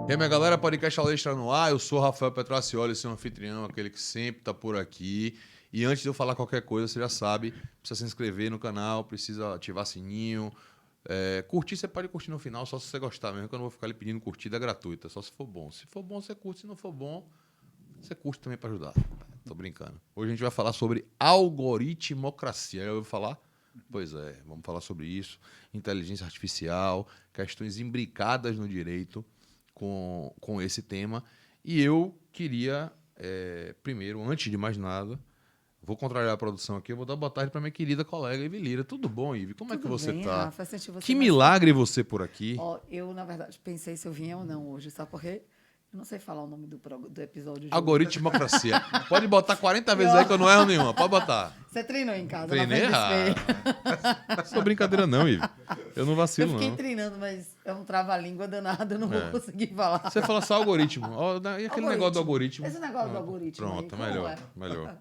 E aí, minha galera, podcast Aula Extra no ar. Eu sou Rafael Petracioli, seu anfitrião, aquele que sempre tá por aqui. E antes de eu falar qualquer coisa, você já sabe, precisa se inscrever no canal, precisa ativar sininho. Curtir, você pode curtir no final, só se você gostar mesmo, que eu não vou ficar lhe pedindo curtida gratuita, só se for bom. Se for bom, você curte. Se não for bom, você curte também para ajudar. Tô brincando. Hoje a gente vai falar sobre algoritmocracia. Já ouviu falar? Pois é, vamos falar sobre isso. Inteligência artificial, questões imbricadas no direito com esse tema. E eu queria, primeiro, antes de mais nada, vou contrariar a produção aqui, eu vou dar boa tarde para minha querida colega Ivy Lira. Tudo bom, Ivy? Como é que você bem, tá? Rafa, senti você Que mais milagre calma. você por aqui. Ó, eu, na verdade, pensei se eu vinha ou não hoje, sabe por quê? Eu não sei falar o nome do episódio de hoje. Algoritmocracia. Pode botar 40 vezes aí que eu não erro nenhuma. Pode botar. Você treinou em casa, Treinei na frente do espelho. errado. Não sou brincadeira não, Ivy. Eu não Eu vacilo, fiquei não. treinando, mas é um trava-língua danado, eu não vou conseguir falar. Você fala só algoritmo. Ó, e aquele negócio do algoritmo? Esse negócio do algoritmo aí, Pronto, como melhor, é? melhor.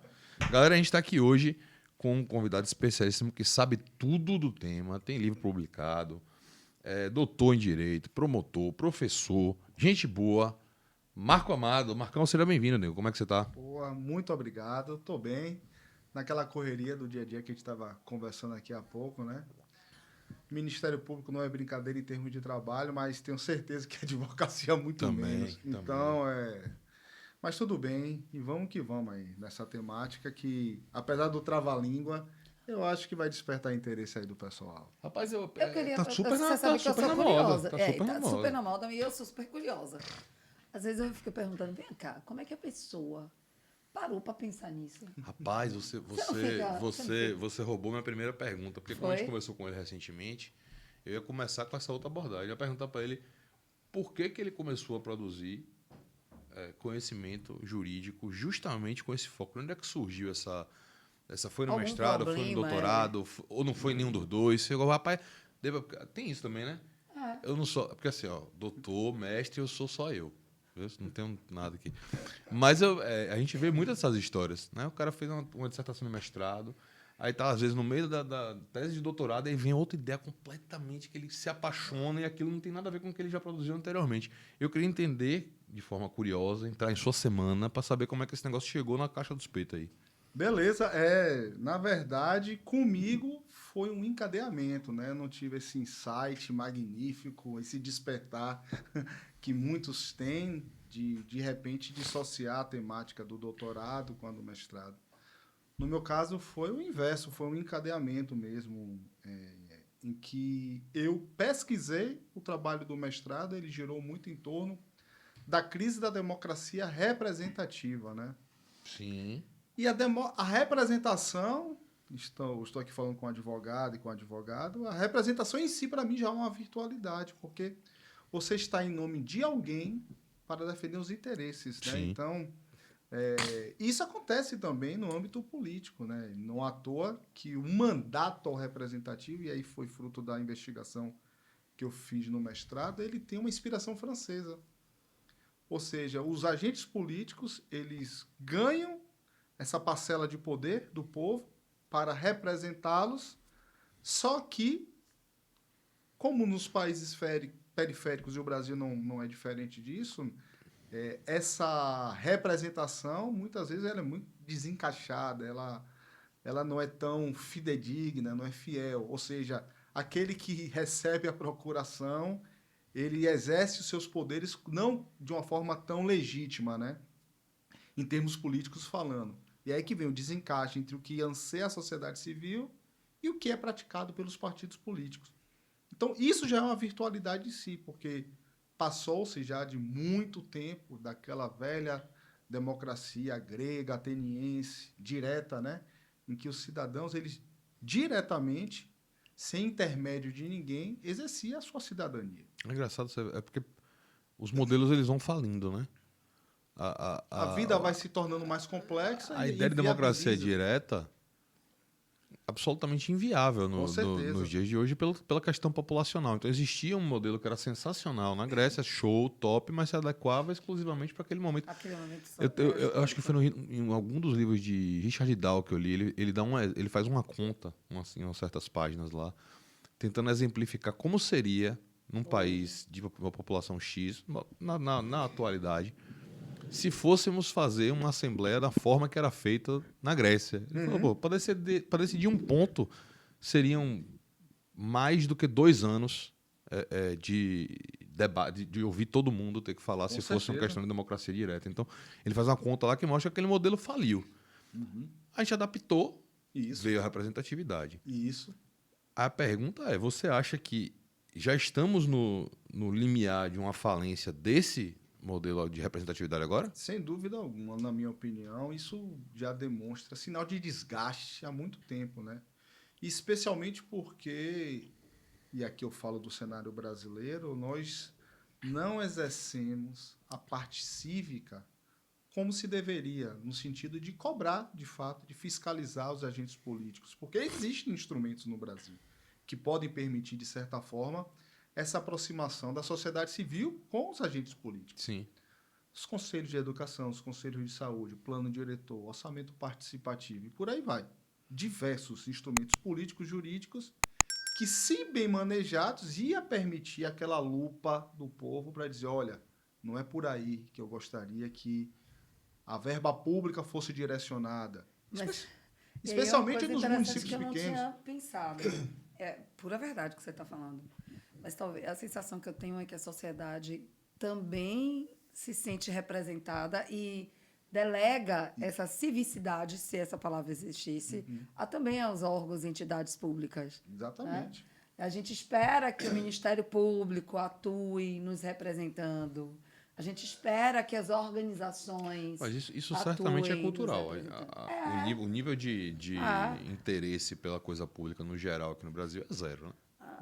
Galera, a gente está aqui hoje com um convidado especialíssimo que sabe tudo do tema, tem livro publicado, é doutor em direito, promotor, professor, gente boa. Marco Amado. Marcão, seja bem-vindo, nego. Como é que você tá? Boa, muito obrigado. Tô bem. Naquela correria do dia a dia que a gente estava conversando aqui há pouco, né? Ministério Público não é brincadeira em termos de trabalho, mas tenho certeza que a advocacia é muito Também, menos. Então, Mas tudo bem, e vamos que vamos aí nessa temática que, apesar do trava-língua, eu acho que vai despertar interesse aí do pessoal. Rapaz, Eu queria... tá super você na, sabe tá que eu super sou na moda. curiosa. Tá É, super na tá moda. super na moda e eu sou super curiosa. Às vezes eu fico perguntando, vem cá, como é que a pessoa parou para pensar nisso? Rapaz, você roubou minha primeira pergunta, porque quando a gente Foi? conversou com ele recentemente, eu ia começar com essa outra abordagem. Eu ia perguntar para ele por que ele começou a produzir conhecimento jurídico justamente com esse foco. Onde é que surgiu essa foi no Algum mestrado, foi no problema, doutorado, ou não foi nenhum dos dois? Chegou, rapaz, tem isso também, né? É. Eu não sou, porque assim, ó, doutor, mestre, eu sou só eu. Não tenho nada aqui. Mas a gente vê muitas dessas histórias, né? O cara fez uma dissertação de mestrado, aí tá, às vezes, no meio da tese de doutorado, aí vem outra ideia completamente que ele se apaixona e aquilo não tem nada a ver com o que ele já produziu anteriormente. Eu queria entender, de forma curiosa, entrar em sua semana para saber como é que esse negócio chegou na caixa dos peitos aí. Beleza, na verdade, comigo foi um encadeamento, né? Eu não tive esse insight magnífico, esse despertar que muitos têm de repente dissociar a temática do doutorado com a do mestrado. No meu caso foi o inverso, foi um encadeamento mesmo, em que eu pesquisei o trabalho do mestrado, ele girou muito em torno da crise da democracia representativa, né? Sim. E a representação, estou aqui falando com advogado e com advogado, a representação em si, para mim, já é uma virtualidade, porque você está em nome de alguém para defender os interesses, né? Sim. Então, isso acontece também no âmbito político, né? Não à toa que o mandato ao representativo, e aí foi fruto da investigação que eu fiz no mestrado, ele tem uma inspiração francesa. Ou seja, os agentes políticos, eles ganham essa parcela de poder do povo para representá-los, só que, como nos países periféricos, e o Brasil não é diferente disso, essa representação, muitas vezes, ela é muito desencaixada, ela não é tão fidedigna, não é fiel. Ou seja, aquele que recebe a procuração, ele exerce os seus poderes não de uma forma tão legítima, né? Em termos políticos falando. E aí que vem o desencaixe entre o que anseia a sociedade civil e o que é praticado pelos partidos políticos. Então, isso já é uma virtualidade em si, porque passou-se já de muito tempo daquela velha democracia grega, ateniense, direta, né? Em que os cidadãos, eles diretamente, sem intermédio de ninguém, exerciam a sua cidadania. É engraçado, é porque os modelos eles vão falindo, né? A vida vai se tornando mais complexa A e ideia de democracia inviabiliza. direta absolutamente inviável Com certeza. nos dias de hoje pela questão populacional. Então existia um modelo que era sensacional na Grécia, show, top, mas se adequava exclusivamente para aquele momento. Aquele momento só. Eu acho que foi em algum dos livros de Richard Dahl que eu li, ele faz uma conta, em umas certas páginas lá, tentando exemplificar como seria num país de uma população X, na atualidade, se fôssemos fazer uma assembleia da forma que era feita na Grécia. Ele falou, pô, para decidir um ponto, seriam mais do que 2 anos de debate, de ouvir todo mundo ter que falar, se fosse uma questão de democracia direta. Então, ele faz uma conta lá que mostra que aquele modelo faliu. A gente adaptou, veio a representatividade. Isso. A pergunta é, você acha que já estamos no limiar de uma falência desse modelo de representatividade agora? Sem dúvida alguma, na minha opinião, isso já demonstra sinal de desgaste há muito tempo, né? Especialmente porque, e aqui eu falo do cenário brasileiro, nós não exercemos a parte cívica como se deveria, no sentido de cobrar, de fato, de fiscalizar os agentes políticos. Porque existem instrumentos no Brasil que podem permitir, de certa forma, essa aproximação da sociedade civil com os agentes políticos. Sim. Os conselhos de educação, os conselhos de saúde, plano diretor, orçamento participativo e por aí vai. Diversos instrumentos políticos, jurídicos, que, se bem manejados, ia permitir aquela lupa do povo para dizer, olha, não é por aí que eu gostaria que a verba pública fosse direcionada. Mas, Especialmente nos municípios que eu não pequenos. tinha pensado. É pura verdade o que você está falando. Mas talvez a sensação que eu tenho é que a sociedade também se sente representada e delega essa civicidade, se essa palavra existisse, a também aos órgãos e entidades públicas. Exatamente. Né? A gente espera que o Ministério Público atue nos representando. A gente espera que as organizações. Mas isso certamente é cultural. O nível de interesse pela coisa pública no geral aqui no Brasil é zero, né?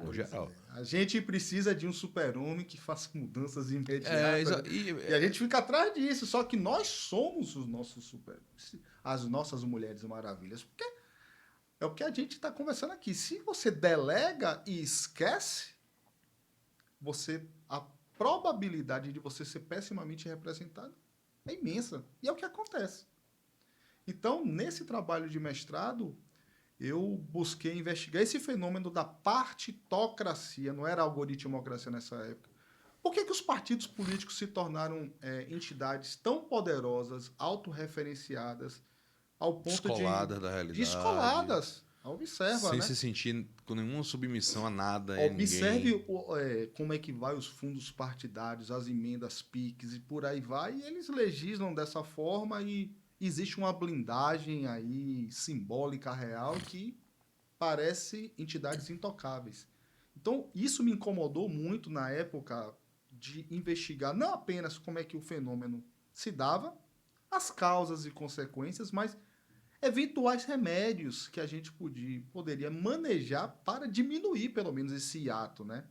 No geral. A gente precisa de um super-homem que faça mudanças imediatas. E a gente fica atrás disso. Só que nós somos os nossos super-homens. As nossas mulheres maravilhas. Porque é o que a gente está conversando aqui. Se você delega e esquece, a probabilidade de você ser pessimamente representado é imensa. E é o que acontece. Então, nesse trabalho de mestrado, eu busquei investigar esse fenômeno da partitocracia, não era algoritmocracia nessa época. Por que os partidos políticos se tornaram entidades tão poderosas, autorreferenciadas, ao ponto descoladas da realidade. Descoladas. Observa, sem né? se sentir com nenhuma submissão a nada. Observe como é que vai os fundos partidários, as emendas PIX e por aí vai. E eles legislam dessa forma e existe uma blindagem aí simbólica real que parece entidades intocáveis. Então, isso me incomodou muito na época de investigar não apenas como é que o fenômeno se dava, as causas e consequências, mas eventuais remédios que a gente poderia manejar para diminuir, pelo menos, esse hiato, né?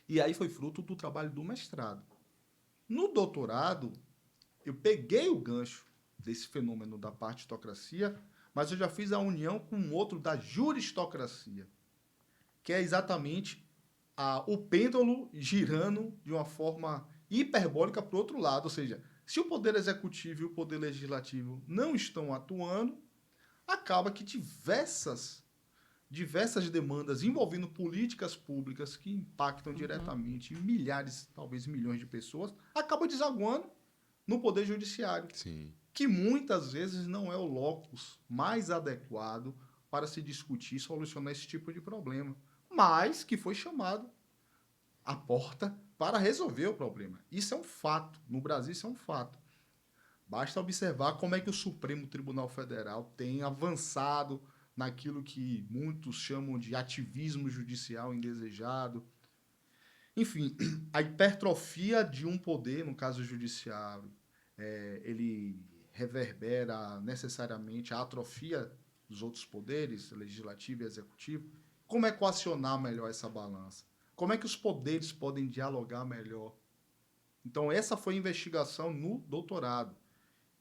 E aí foi fruto do trabalho do mestrado. No doutorado, eu peguei o gancho desse fenômeno da partitocracia, mas eu já fiz a união com outro da juristocracia, que é exatamente o pêndulo girando de uma forma hiperbólica para o outro lado. Ou seja, se o Poder Executivo e o Poder Legislativo não estão atuando, acaba que diversas demandas envolvendo políticas públicas que impactam diretamente milhares, talvez milhões de pessoas, acabam desaguando no Poder Judiciário. Sim. Que muitas vezes não é o locus mais adequado para se discutir e solucionar esse tipo de problema, mas que foi chamado à porta para resolver o problema. Isso é um fato. No Brasil, isso é um fato. Basta observar como é que o Supremo Tribunal Federal tem avançado naquilo que muitos chamam de ativismo judicial indesejado. Enfim, a hipertrofia de um poder, no caso judiciário, ele reverbera necessariamente a atrofia dos outros poderes, legislativo e executivo. Como equacionar melhor essa balança? Como é que os poderes podem dialogar melhor? Então, essa foi a investigação no doutorado.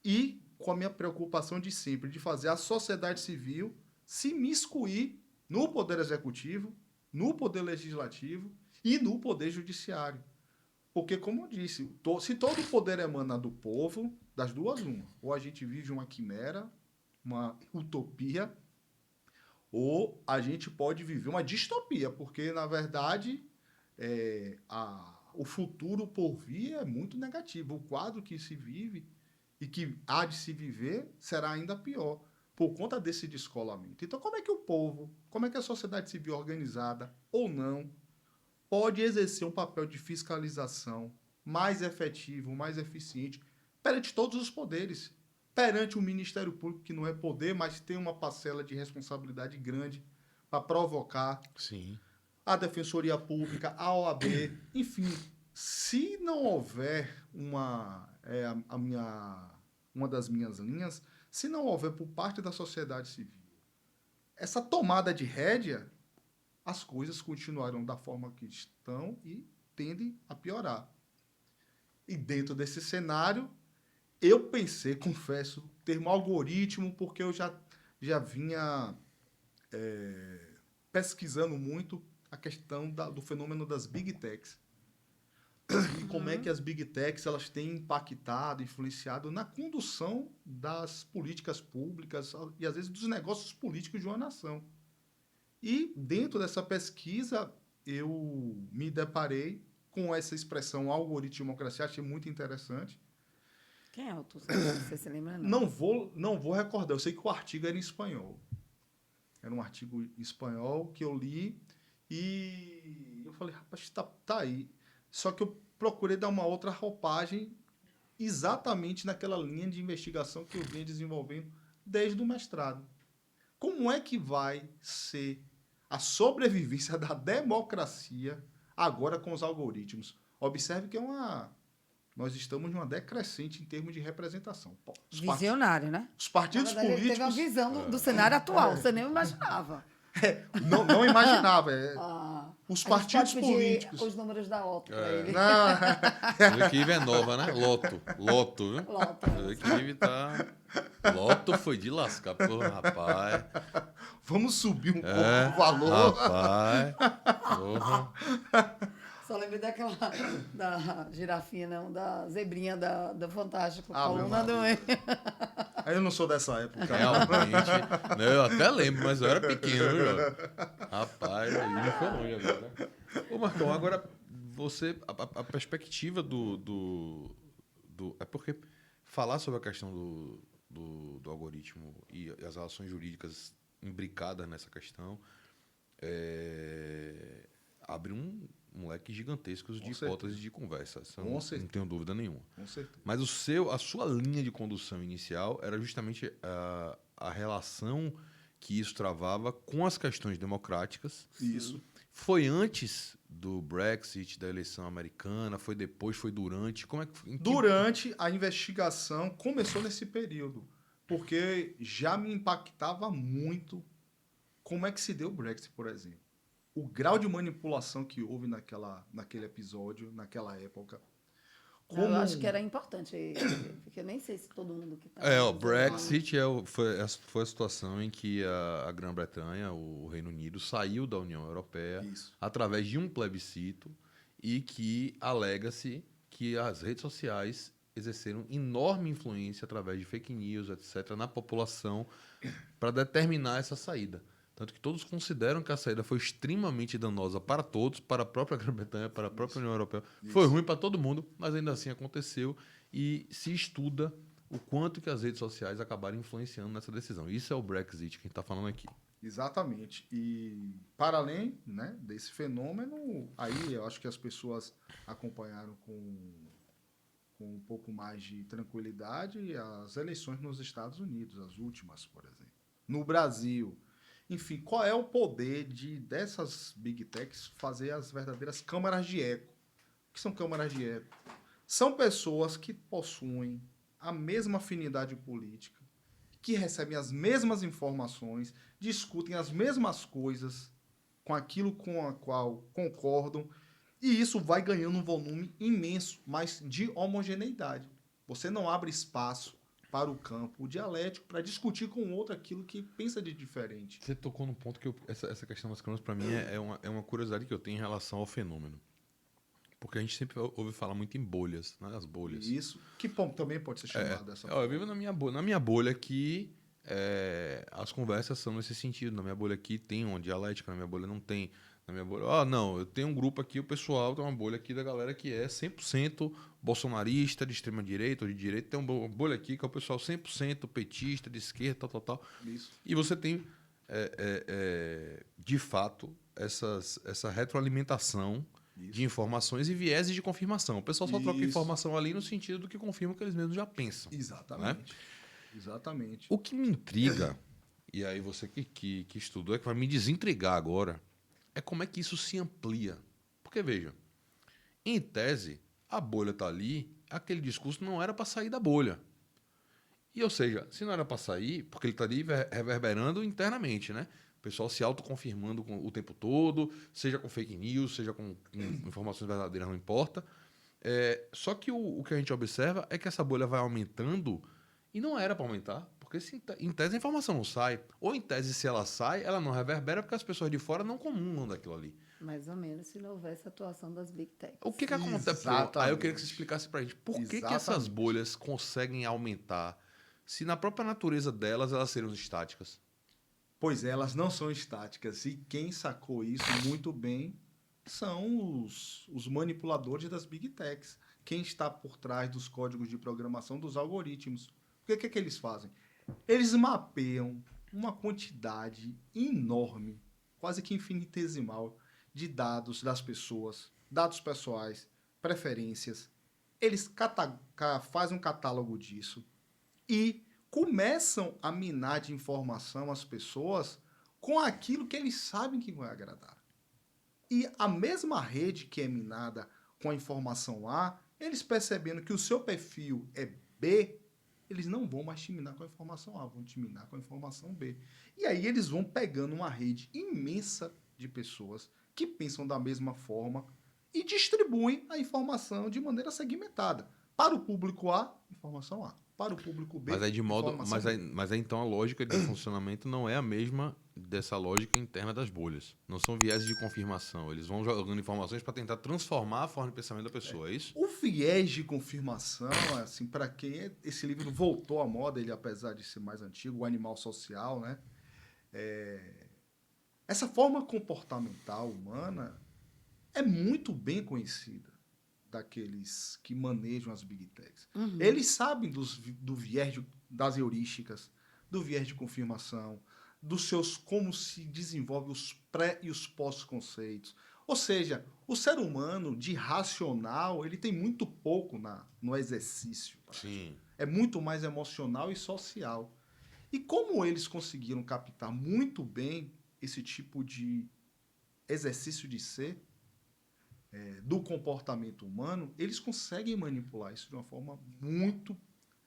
E com a minha preocupação de sempre, de fazer a sociedade civil se miscuir no poder executivo, no poder legislativo e no poder judiciário. Porque, como eu disse, se todo o poder emana do povo, das duas, uma. Ou a gente vive uma quimera, uma utopia, ou a gente pode viver uma distopia, porque, na verdade, o futuro por vir é muito negativo. O quadro que se vive e que há de se viver será ainda pior por conta desse descolamento. Então, como é que o povo, como é que a sociedade civil organizada ou não pode exercer um papel de fiscalização mais efetivo, mais eficiente perante todos os poderes, perante o Ministério Público, que não é poder, mas tem uma parcela de responsabilidade grande para provocar, Sim. a Defensoria Pública, a OAB, enfim, se não houver uma das minhas linhas, se não houver por parte da sociedade civil essa tomada de rédea, as coisas continuarão da forma que estão e tendem a piorar. E dentro desse cenário, eu pensei, confesso, termo algoritmo, porque eu já vinha pesquisando muito a questão do fenômeno das Big Techs. E como é que as Big Techs elas têm impactado, influenciado na condução das políticas públicas e, às vezes, dos negócios políticos de uma nação. E, dentro dessa pesquisa, eu me deparei com essa expressão algoritmocracia, achei muito interessante. Quem é o autor? Você se lembra? Não vou recordar, eu sei que o artigo era em espanhol. Era um artigo em espanhol que eu li e eu falei, rapaz, tá aí. Só que eu procurei dar uma outra roupagem exatamente naquela linha de investigação que eu venho desenvolvendo desde o mestrado. Como é que vai ser a sobrevivência da democracia agora com os algoritmos? Observe que nós estamos numa decrescente em termos de representação. Visionário, né? Os partidos Na verdade, políticos... Ele teve uma visão do cenário atual, você nem imaginava. Não imaginava. Os A gente partidos pode pedir políticos. os números da Otto para ele. Não, Equipe é nova, né? Loto, viu? Loto. Equipe tá... Loto foi de lascar, pô, rapaz. vamos subir um pouco o valor. Rapaz. Porra. Só lembrei daquela da girafinha, não, da zebrinha do Fantástico. Ah, Coluna do... Eu não sou dessa época. Realmente. Eu até lembro, mas eu era pequeno, viu? Rapaz, aí não foi longe agora. Ô, Marcão, agora você. A perspectiva é porque falar sobre a questão do algoritmo e as relações jurídicas imbricadas nessa questão abre um leque gigantesco de hipóteses de conversa. Não tenho dúvida nenhuma. Com certeza. Mas a sua linha de condução inicial era justamente a relação que isso travava com as questões democráticas. Isso. Foi antes do Brexit, da eleição americana? Foi depois? Foi durante? Como é que... Durante a investigação, começou nesse período. Porque já me impactava muito como é que se deu o Brexit, por exemplo. O grau de manipulação que houve naquele episódio, naquela época. Eu acho que era importante, porque eu nem sei se todo mundo que está... o Brexit foi a situação em que a Grã-Bretanha, o Reino Unido, saiu da União Europeia através de um plebiscito e que alega-se que as redes sociais exerceram enorme influência através de fake news, etc., na população para determinar essa saída. Tanto que todos consideram que a saída foi extremamente danosa para todos, para a própria Grã-Bretanha, para a própria União Europeia. Foi ruim para todo mundo, mas ainda assim aconteceu e se estuda o quanto que as redes sociais acabaram influenciando nessa decisão. Isso é o Brexit que a gente está falando aqui. Exatamente. E, para além, né, desse fenômeno, aí eu acho que as pessoas acompanharam com um pouco mais de tranquilidade as eleições nos Estados Unidos, as últimas, por exemplo. No Brasil... Enfim, qual é o poder dessas Big Techs fazer as verdadeiras câmaras de eco? O que são câmaras de eco? São pessoas que possuem a mesma afinidade política, que recebem as mesmas informações, discutem as mesmas coisas com aquilo com a qual concordam, e isso vai ganhando um volume imenso, mas de homogeneidade. Você não abre espaço para o campo dialético, para discutir com o outro aquilo que pensa de diferente. Você tocou num ponto que essa questão das câmeras, para mim, é uma curiosidade que eu tenho em relação ao fenômeno. Porque a gente sempre ouve falar muito em bolhas, né? As bolhas. Isso, que também pode ser chamado dessa forma. Eu vivo na minha bolha aqui, as conversas são nesse sentido. Na minha bolha aqui tem uma dialética, na minha bolha não tem. Na minha bolha. Ah, não, eu tenho um grupo aqui, o pessoal tem uma bolha aqui da galera que é 100% bolsonarista, de extrema direita ou de direita. Tem uma bolha aqui que é o pessoal 100% petista, de esquerda, tal, tal, tal. Isso. E você tem, de fato, essa retroalimentação de informações e vieses de confirmação. O pessoal só troca Isso. informação ali no sentido do que confirma o que eles mesmos já pensam. Exatamente. Exatamente. O que me intriga, e aí você que estudou é que vai me desintrigar agora, é como é que isso se amplia. Porque, veja, em tese, a bolha está ali, aquele discurso não era para sair da bolha. E, ou seja, se não era para sair, porque ele está ali reverberando internamente, né? O pessoal se autoconfirmando o tempo todo, seja com fake news, seja com informações verdadeiras, não importa. Só que o que a gente observa é que essa bolha vai aumentando e não era para aumentar, porque em tese a informação não sai. Ou em tese, se ela sai, ela não reverbera porque as pessoas de fora não comungam daquilo ali. Mais ou menos se não houvesse atuação das Big Techs. O que acontece? Exatamente. Aí eu queria que você explicasse pra gente por que essas Exatamente. bolhas conseguem aumentar se na própria natureza delas elas seriam estáticas? Pois é, elas não são estáticas. E quem sacou isso muito bem são os manipuladores das Big Techs. Quem está por trás dos códigos de programação dos algoritmos. O que é que eles fazem? Eles mapeiam uma quantidade enorme, quase que infinitesimal, de dados das pessoas, dados pessoais, preferências. Eles fazem um catálogo disso e começam a minar de informação as pessoas com aquilo que eles sabem que vai agradar. E a mesma rede que é minada com a informação A, eles percebendo que o seu perfil é B, eles não vão mais te minar com a informação A, vão te minar com a informação B. E aí eles vão pegando uma rede imensa de pessoas que pensam da mesma forma e distribuem a informação de maneira segmentada. Para o público A, informação A. Para o público B, Mas aí de modo, informação B. mas aí então a lógica de funcionamento não é a mesma dessa lógica interna das bolhas. Não são vieses de confirmação. Eles vão jogando informações para tentar transformar a forma de pensamento da pessoa, é isso? O viés de confirmação, assim, para quem esse livro voltou à moda, ele apesar de ser mais antigo, o Animal Social, né? Essa forma comportamental humana é muito bem conhecida daqueles que manejam as Big Techs. Uhum. Eles sabem do viés das heurísticas, do viés de confirmação, dos seus como se desenvolve os pré e os pós-conceitos. Ou seja, o ser humano de racional, ele tem muito pouco no exercício. Sim. É muito mais emocional e social. E como eles conseguiram captar muito bem esse tipo de exercício de ser, do comportamento humano, eles conseguem manipular isso de uma forma muito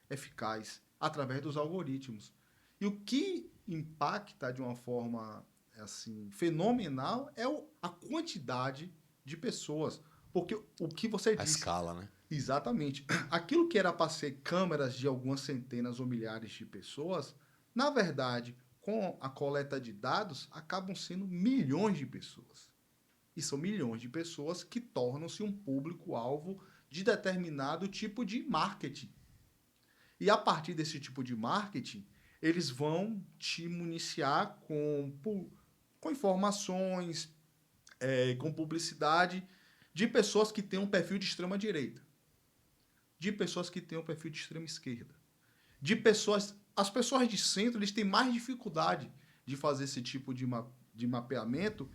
eficaz através dos algoritmos. E o que impacta de uma forma assim fenomenal é a quantidade de pessoas. Porque o que você A disse... escala, né? Exatamente. Aquilo que era para ser câmeras de algumas centenas ou milhares de pessoas, na verdade, com a coleta de dados, acabam sendo milhões de pessoas. E são milhões de pessoas que tornam-se um público-alvo de determinado tipo de marketing. E a partir desse tipo de marketing, eles vão te municiar com informações, com publicidade de pessoas que têm um perfil de extrema-direita, de pessoas que têm um perfil de extrema-esquerda, de pessoas... As pessoas de centro, eles têm mais dificuldade de fazer esse tipo de mapeamento.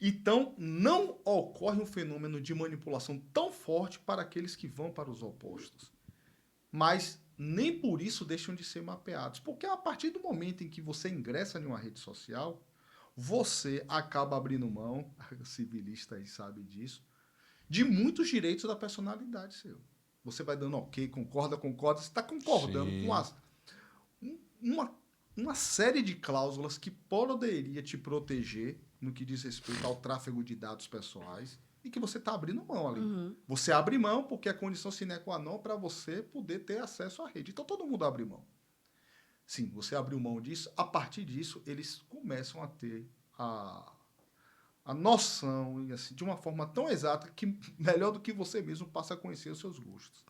Então, não ocorre um fenômeno de manipulação tão forte para aqueles que vão para os opostos. Mas nem por isso deixam de ser mapeados. Porque a partir do momento em que você ingressa em uma rede social, você acaba abrindo mão, a civilista aí sabe disso, de muitos direitos da personalidade seu. Você vai dando ok, concorda, você está concordando Sim. com uma série de cláusulas que poderia te proteger no que diz respeito ao tráfego de dados pessoais e que você está abrindo mão ali. Uhum. Você abre mão porque é condição sine qua non para você poder ter acesso à rede. Então, todo mundo abre mão. Sim, você abriu mão disso. A partir disso, eles começam a ter a noção, assim, de uma forma tão exata que, melhor do que você mesmo, passa a conhecer os seus gostos.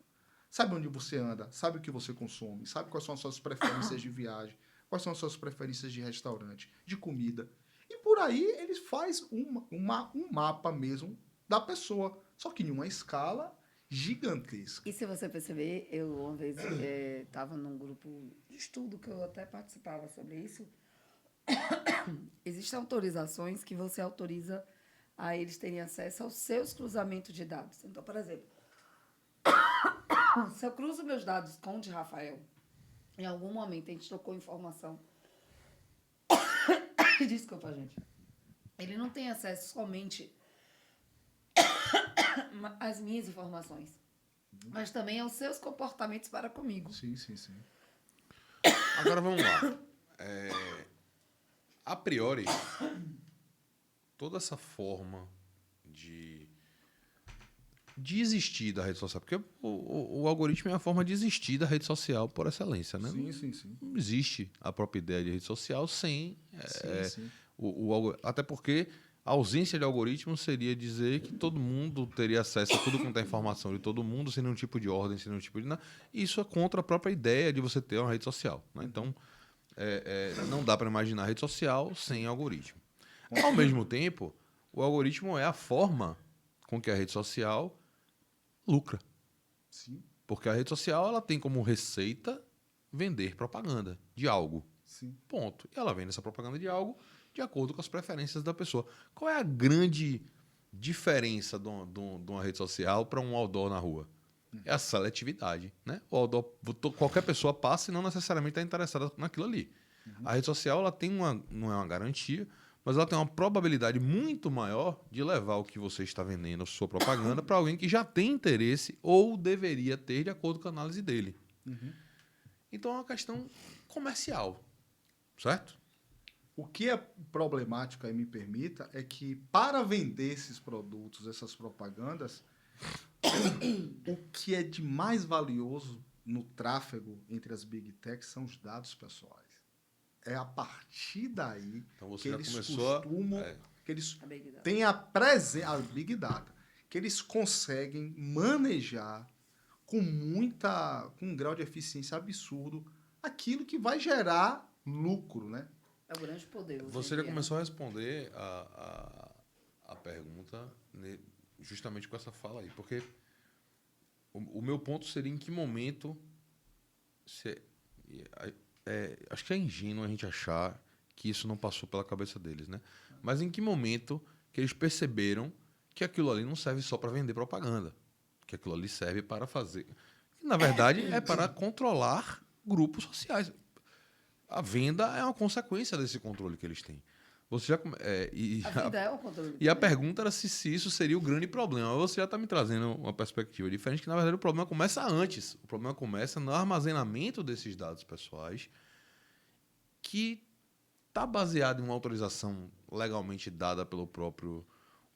Sabe onde você anda, sabe o que você consome, sabe quais são as suas preferências de viagem, quais são as suas preferências de restaurante, de comida. E por aí eles fazem um mapa mesmo da pessoa, só que em uma escala gigantesca. E se você perceber, eu uma vez estava num grupo de estudo que eu até participava sobre isso. Existem autorizações que você autoriza a eles terem acesso aos seus cruzamentos de dados. Então, por exemplo, se eu cruzo meus dados com o de Rafael, em algum momento a gente trocou informação. Desculpa, gente. Ele não tem acesso somente às minhas informações, mas também aos seus comportamentos para comigo. Sim, sim, sim. Agora vamos lá. A priori, toda essa forma de existir da rede social, porque o algoritmo é a forma de existir da rede social por excelência, né? Sim, sim, sim. Não existe a própria ideia de rede social sem Sim. até porque a ausência de algoritmo seria dizer que todo mundo teria acesso a tudo quanto é informação de todo mundo, sem nenhum tipo de ordem, sem nenhum tipo de nada. Isso é contra a própria ideia de você ter uma rede social, né? Então, não dá para imaginar rede social sem algoritmo. Ao mesmo tempo, o algoritmo é a forma com que a rede social lucra. Sim, Porque a rede social ela tem como receita vender propaganda de algo. sim. Ponto. E ela vende essa propaganda de algo de acordo com as preferências da pessoa. Qual é a grande diferença de uma rede social para um outdoor na rua? É a seletividade, né? O outdoor, qualquer pessoa passa e não necessariamente está interessada naquilo ali. A rede social ela tem não é uma garantia, mas ela tem uma probabilidade muito maior de levar o que você está vendendo, a sua propaganda, para alguém que já tem interesse ou deveria ter de acordo com a análise dele. Então é uma questão comercial, certo? O que é problemático, aí me permita, é que para vender esses produtos, essas propagandas, o que é de mais valioso no tráfego entre as Big Techs são os dados pessoais. É a partir daí Então você que já eles começou costumam, que eles A Big Data. têm a Big Data, que eles conseguem manejar com um grau de eficiência absurdo aquilo que vai gerar lucro, né? É o grande poder. hoje Você em já dia, começou né? a responder a pergunta justamente com essa fala aí, porque o meu ponto seria em que momento acho que é ingênuo a gente achar que isso não passou pela cabeça deles, né? Mas em que momento que eles perceberam que aquilo ali não serve só para vender propaganda, que aquilo ali serve para fazer, na verdade, é para controlar grupos sociais. A venda é uma consequência desse controle que eles têm. Você já A vida é o controle. e a pergunta era se isso seria o grande problema. Você já está me trazendo uma perspectiva diferente, que na verdade o problema começa antes. O problema começa no armazenamento desses dados pessoais, que está baseado em uma autorização legalmente dada pelo próprio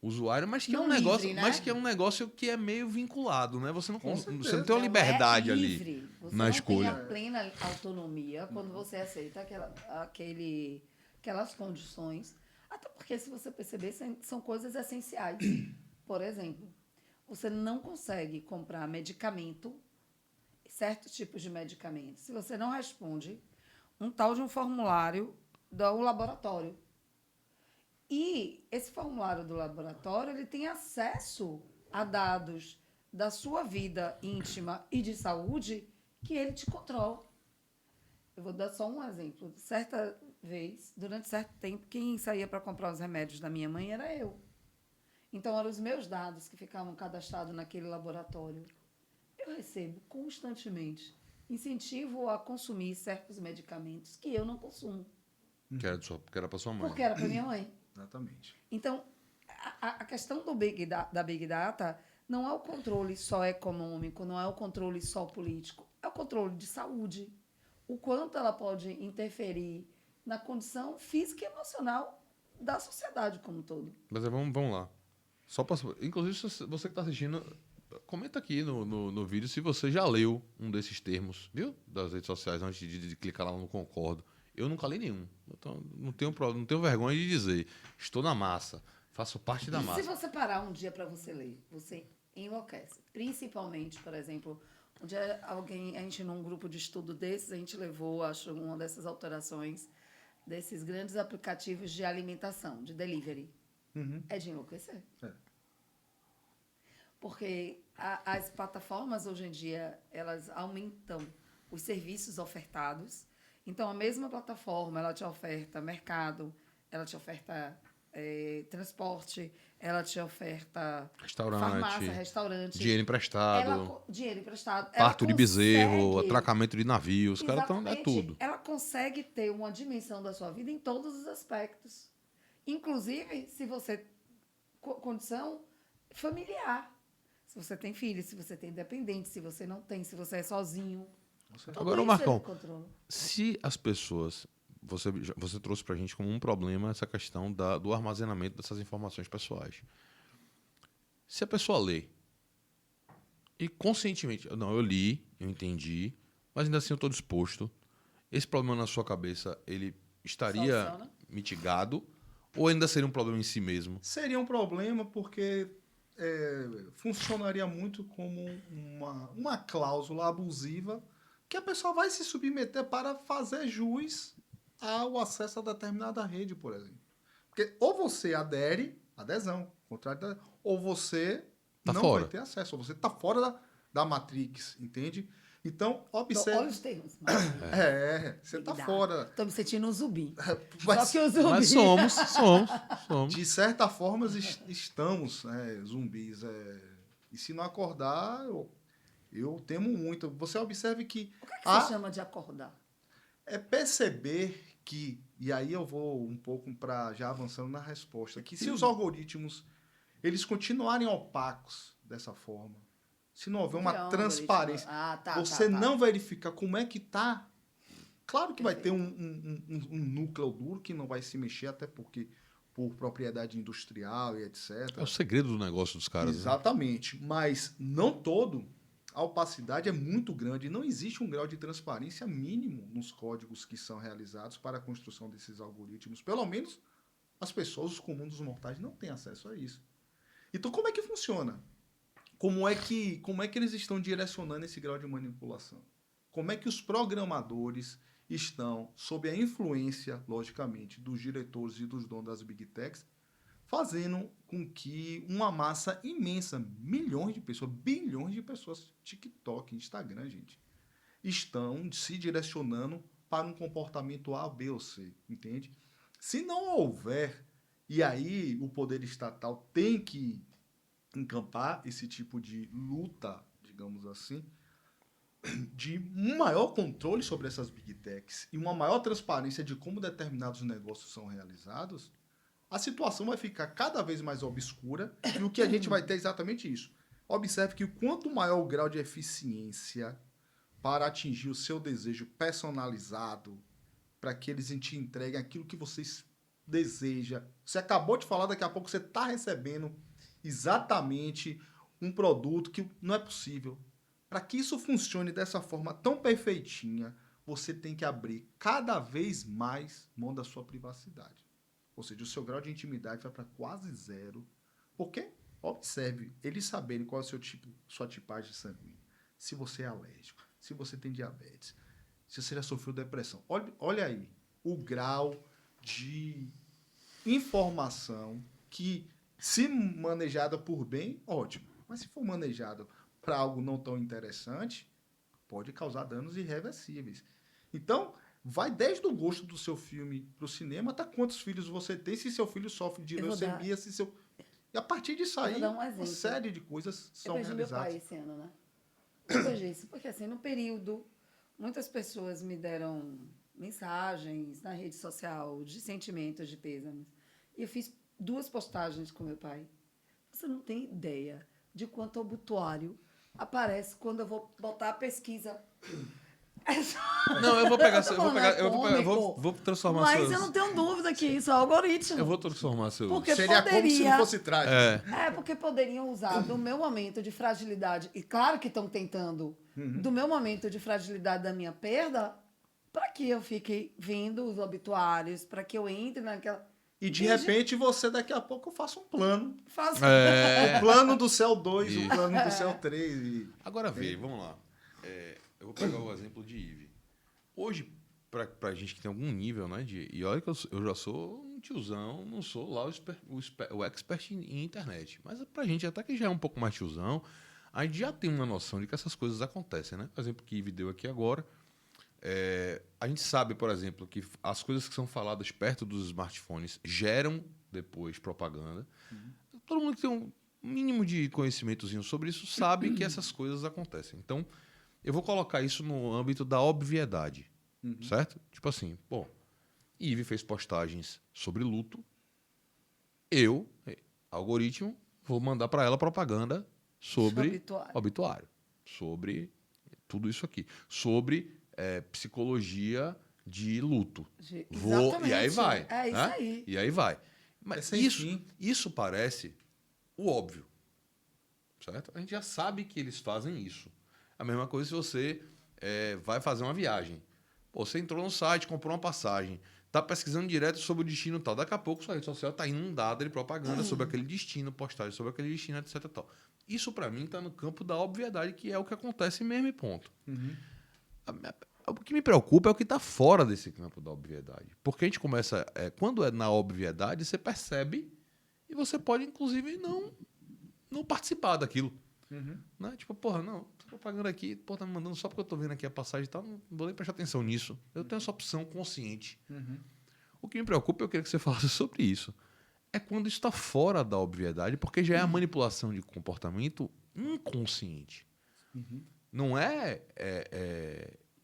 usuário, mas que Não é um negócio, livre, né? mas que é um negócio que é meio vinculado, né? Você não Com tem uma certeza. liberdade é ali livre. Você na não escolha. tem a plena autonomia quando você aceita aquelas condições. Até porque, se você perceber, são coisas essenciais. Por exemplo, você não consegue comprar medicamento, certos tipos de medicamentos, se você não responde um tal de um formulário do laboratório. E esse formulário do laboratório, ele tem acesso a dados da sua vida íntima e de saúde que ele te controla. Eu vou dar só um exemplo. Certa vez, durante certo tempo, quem saía para comprar os remédios da minha mãe era eu. Então, eram os meus dados que ficavam cadastrados naquele laboratório. Eu recebo constantemente incentivo a consumir certos medicamentos que eu não consumo, Que era para sua mãe. porque era para minha mãe. Exatamente. Então, a questão da Big Data não é o controle só econômico, não é o controle só político, é o controle de saúde. O quanto ela pode interferir na condição física e emocional da sociedade como um todo. Mas vamos lá. Inclusive, se você que está assistindo, comenta aqui no vídeo se você já leu um desses termos, viu? Das redes sociais, antes de clicar lá no concordo. Eu nunca li nenhum. Então, não tenho vergonha de dizer. Estou na massa. Faço parte da E massa. se você parar um dia para você ler, você enlouquece. Principalmente, por exemplo, um dia a gente num grupo de estudo desses, a gente levou, acho, uma dessas alterações desses grandes aplicativos de alimentação, de delivery, é de enlouquecer. É. Porque as plataformas, hoje em dia, elas aumentam os serviços ofertados. Então, a mesma plataforma, ela te oferta mercado, ela te oferta transporte, ela te oferta farmácia, restaurante. Dinheiro emprestado. Dinheiro emprestado. Parto de bezerro, consegue- atracamento de navio. Os caras estão... É Exatamente. tudo. Ela consegue ter uma dimensão da sua vida em todos os aspectos. Inclusive, se você... Condição familiar. Se você tem filho, se você tem dependente, se você não tem, se você é sozinho. Tudo Agora, isso Marcão, ele controla. se as pessoas... Você trouxe pra gente como um problema essa questão do armazenamento dessas informações pessoais. Se a pessoa lê e conscientemente... Não, eu li, eu entendi, mas ainda assim eu estou disposto. Esse problema na sua cabeça, ele estaria Soluciona. mitigado ou ainda seria um problema em si mesmo? Seria um problema porque funcionaria muito como uma cláusula abusiva que a pessoa vai se submeter para fazer jus ao acesso a determinada rede, por exemplo. Porque ou você adere, adesão, contrário, ou você não fora. vai ter acesso, ou você está fora da Matrix, entende? Então, Olha observe. os termos. Você está fora. Estou me sentindo um zumbi. Mas- Só que o zumbi... Mas somos. De certa forma, estamos zumbis. E se não acordar, eu temo muito. Você observe que O que é que você chama de acordar? é perceber que, e aí eu vou um pouco para já avançando na resposta, que se os algoritmos eles continuarem opacos dessa forma, se não houver O que é uma um transparência, algoritmo? você não verifica como é que está. Claro que vai ter um núcleo duro que não vai se mexer, até porque por propriedade industrial e etc. É o segredo do negócio dos caras. Né? Exatamente. Mas não todo. A opacidade é muito grande e não existe um grau de transparência mínimo nos códigos que são realizados para a construção desses algoritmos. Pelo menos as pessoas, os comuns dos mortais, não têm acesso a isso. Então, como é que funciona? Como é que eles estão direcionando esse grau de manipulação? Como é que os programadores estão, sob a influência, logicamente, dos diretores e dos donos das Big Techs, fazendo com que uma massa imensa, milhões de pessoas, bilhões de pessoas, TikTok, Instagram, gente, estão se direcionando para um comportamento A, B ou C, entende? Se não houver, e aí o poder estatal tem que encampar esse tipo de luta, digamos assim, de um maior controle sobre essas Big Techs e uma maior transparência de como determinados negócios são realizados, a situação vai ficar cada vez mais obscura e o que a gente vai ter é exatamente isso. Observe que quanto maior o grau de eficiência para atingir o seu desejo personalizado, para que eles te entreguem aquilo que vocês desejam. Você acabou de falar, daqui a pouco você está recebendo exatamente um produto que não é possível. Para que isso funcione dessa forma tão perfeitinha, você tem que abrir cada vez mais mão da sua privacidade. Ou seja, o seu grau de intimidade vai para quase zero. Porque, observe, eles saberem qual é o seu tipo, sua tipagem sanguínea. Se você é alérgico, se você tem diabetes, se você já sofreu depressão. Olha aí o grau de informação que, se manejada por bem, ótimo. Mas se for manejada para algo não tão interessante, pode causar danos irreversíveis. Então, vai desde o gosto do seu filme para o cinema até quantos filhos você tem, se seu filho sofre de leucemia, se seu... E a partir disso aí, uma série de coisas são realizadas. Eu perdi meu pai esse ano, né? Eu perdi isso, porque assim, no período, muitas pessoas me deram mensagens na rede social de sentimentos, de pêsames. E eu fiz 2 postagens com meu pai. Você não tem ideia de quanto obituário aparece quando eu vou botar a pesquisa. Não, eu vou transformar Mas seus... eu não tenho dúvida que isso é algoritmo. Eu vou transformar seus... Porque seria como se não fosse trágico. Porque poderiam usar do meu momento de fragilidade, e claro que estão tentando, do meu momento de fragilidade da minha perda, para que eu fique vendo os obituários, para que eu entre naquela... E de repente você, daqui a pouco, eu faço um plano. É. O plano do céu 2, Isso. o plano do céu 3. Agora vê, vamos lá. Eu vou pegar o exemplo de Ive. Hoje, pra gente que tem algum nível, né? E olha que eu já sou um tiozão, não sou lá o expert em internet. Mas pra gente, até que já é um pouco mais tiozão, a gente já tem uma noção de que essas coisas acontecem, né? Por exemplo, que Ive deu aqui agora. A gente sabe, por exemplo, que as coisas que são faladas perto dos smartphones geram depois propaganda. Todo mundo que tem um mínimo de conhecimentozinho sobre isso sabe que essas coisas acontecem. Então, eu vou colocar isso no âmbito da obviedade, certo? Tipo assim, pô, Ive fez postagens sobre luto, eu, algoritmo, vou mandar para ela propaganda sobre obituário, sobre tudo isso aqui, sobre psicologia de luto. Exatamente. E aí vai. É isso aí. E aí vai. Mas isso parece o óbvio, certo? A gente já sabe que eles fazem isso. A mesma coisa se você vai fazer uma viagem. Pô, você entrou no site, comprou uma passagem, tá pesquisando direto sobre o destino tal. Daqui a pouco sua rede social tá inundada de propaganda sobre aquele destino, postagem sobre aquele destino, etc. Tal. Isso, para mim, tá no campo da obviedade, que é o que acontece mesmo e ponto. O que me preocupa é o que está fora desse campo da obviedade. Porque a gente começa... quando é na obviedade, você percebe e você pode, inclusive, não participar daquilo. Né? Tipo, porra, não, tô propaganda aqui, porra, tá me mandando só porque eu tô vendo aqui a passagem e tal, não vou nem prestar atenção nisso. Eu tenho essa opção consciente. O que me preocupa, eu queria que você falasse sobre isso, é quando isso está fora da obviedade, porque já é a manipulação de comportamento inconsciente. Não é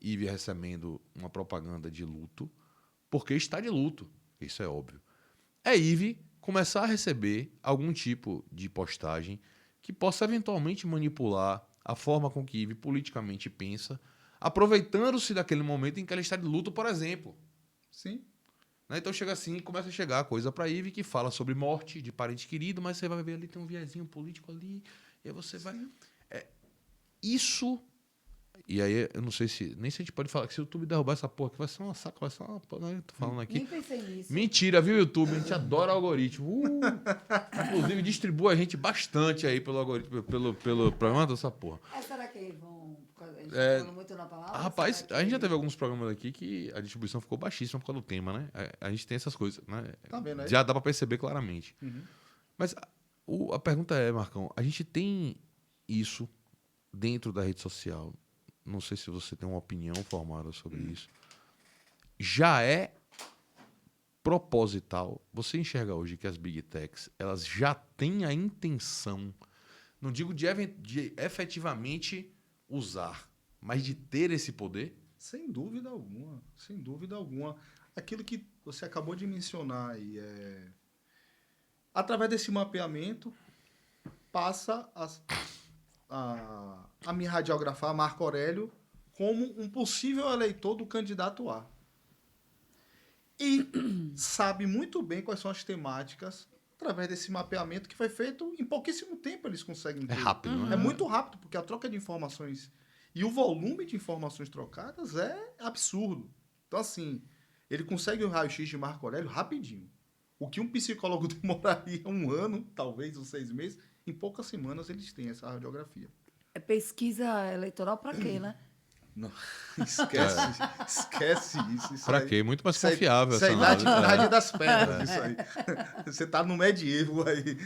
Ive recebendo uma propaganda de luto porque está de luto. Isso é óbvio. É Ive começar a receber algum tipo de postagem que possa eventualmente manipular a forma com que Ive politicamente pensa, aproveitando-se daquele momento em que ela está de luto, por exemplo. Sim. Né? Então chega assim, começa a chegar coisa para Ive que fala sobre morte de parente querido, mas você vai ver ali, tem um viezinho político ali, e aí você vai... Isso... E aí, eu não sei nem se a gente pode falar que se o YouTube derrubar essa porra aqui, vai ser uma saca, vai ser uma... Né? Tô falando aqui. Nem pensei nisso. Mentira, viu, YouTube? A gente adora algoritmo. Inclusive, distribui a gente bastante aí pelo algoritmo, pelo programa dessa porra. Será que vão... A gente tá falando muito na palavra? Rapaz, a gente já teve alguns programas aqui que a distribuição ficou baixíssima por causa do tema, né? A gente tem essas coisas, né? Tá vendo aí? Já dá pra perceber claramente. Mas a pergunta é, Marcão, a gente tem isso dentro da rede social? Não sei se você tem uma opinião formada sobre isso. Já é proposital. Você enxerga hoje que as Big Techs, elas já têm a intenção, não digo de efetivamente usar, mas de ter esse poder? Sem dúvida alguma. Sem dúvida alguma. Aquilo que você acabou de mencionar aí, através desse mapeamento, passa a me radiografar Marco Aurélio como um possível eleitor do candidato A. E sabe muito bem quais são as temáticas através desse mapeamento que foi feito em pouquíssimo tempo eles conseguem ter. É rápido, não é? É muito rápido, porque a troca de informações e o volume de informações trocadas é absurdo. Então, assim, ele consegue o raio-x de Marco Aurélio rapidinho. O que um psicólogo demoraria 1 ano, talvez, ou 6 meses, em poucas semanas eles têm essa radiografia. É pesquisa eleitoral para quê, né? Não, esquece isso. Pra quê? Muito mais confiável. Isso é a essa idade das pedras, isso aí. Você tá no medievo aí.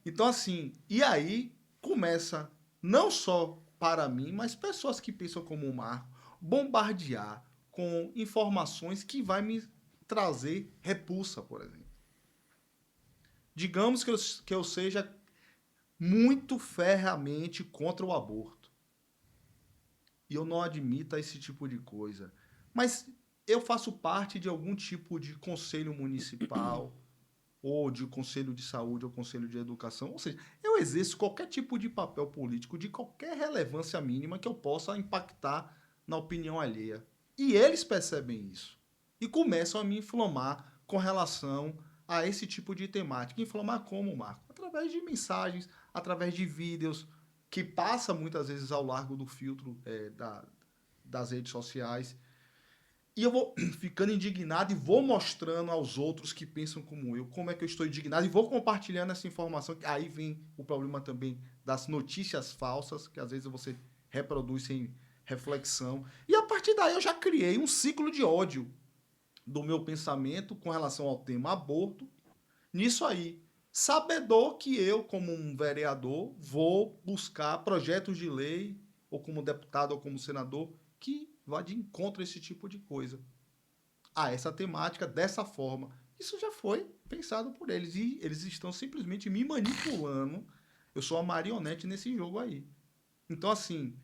Então, assim, e aí começa, não só para mim, mas pessoas que pensam como o Marco, bombardear com informações que vai me trazer repulsa, por exemplo. Digamos que eu seja muito ferreamente contra o aborto. E eu não admito esse tipo de coisa. Mas eu faço parte de algum tipo de conselho municipal, ou de conselho de saúde, ou conselho de educação. Ou seja, eu exerço qualquer tipo de papel político, de qualquer relevância mínima que eu possa impactar na opinião alheia. E eles percebem isso. E começam a me inflamar com relação a esse tipo de temática. Inflamar como, Marco? Através de mensagens, através de vídeos, que passa muitas vezes ao largo do filtro das redes sociais. E eu vou ficando indignado e vou mostrando aos outros que pensam como eu, como é que eu estou indignado, e vou compartilhando essa informação. Aí vem o problema também das notícias falsas, que às vezes você reproduz reflexão. E a partir daí eu já criei um ciclo de ódio do meu pensamento com relação ao tema aborto. Nisso aí, sabedor que eu, como um vereador, vou buscar projetos de lei, ou como deputado ou como senador, que vá de encontro a esse tipo de coisa. Essa temática, dessa forma. Isso já foi pensado por eles. E eles estão simplesmente me manipulando. Eu sou a marionete nesse jogo aí. Então, assim,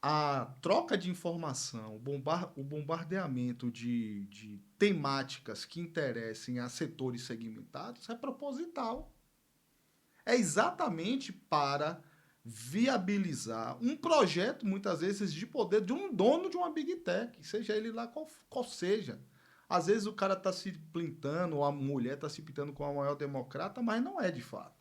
a troca de informação, o bombardeamento de temáticas que interessem a setores segmentados é proposital. É exatamente para viabilizar um projeto, muitas vezes, de poder de um dono de uma Big Tech, seja ele lá qual seja. Às vezes o cara está se pintando, ou a mulher está se pintando com a maior democrata, mas não é de fato.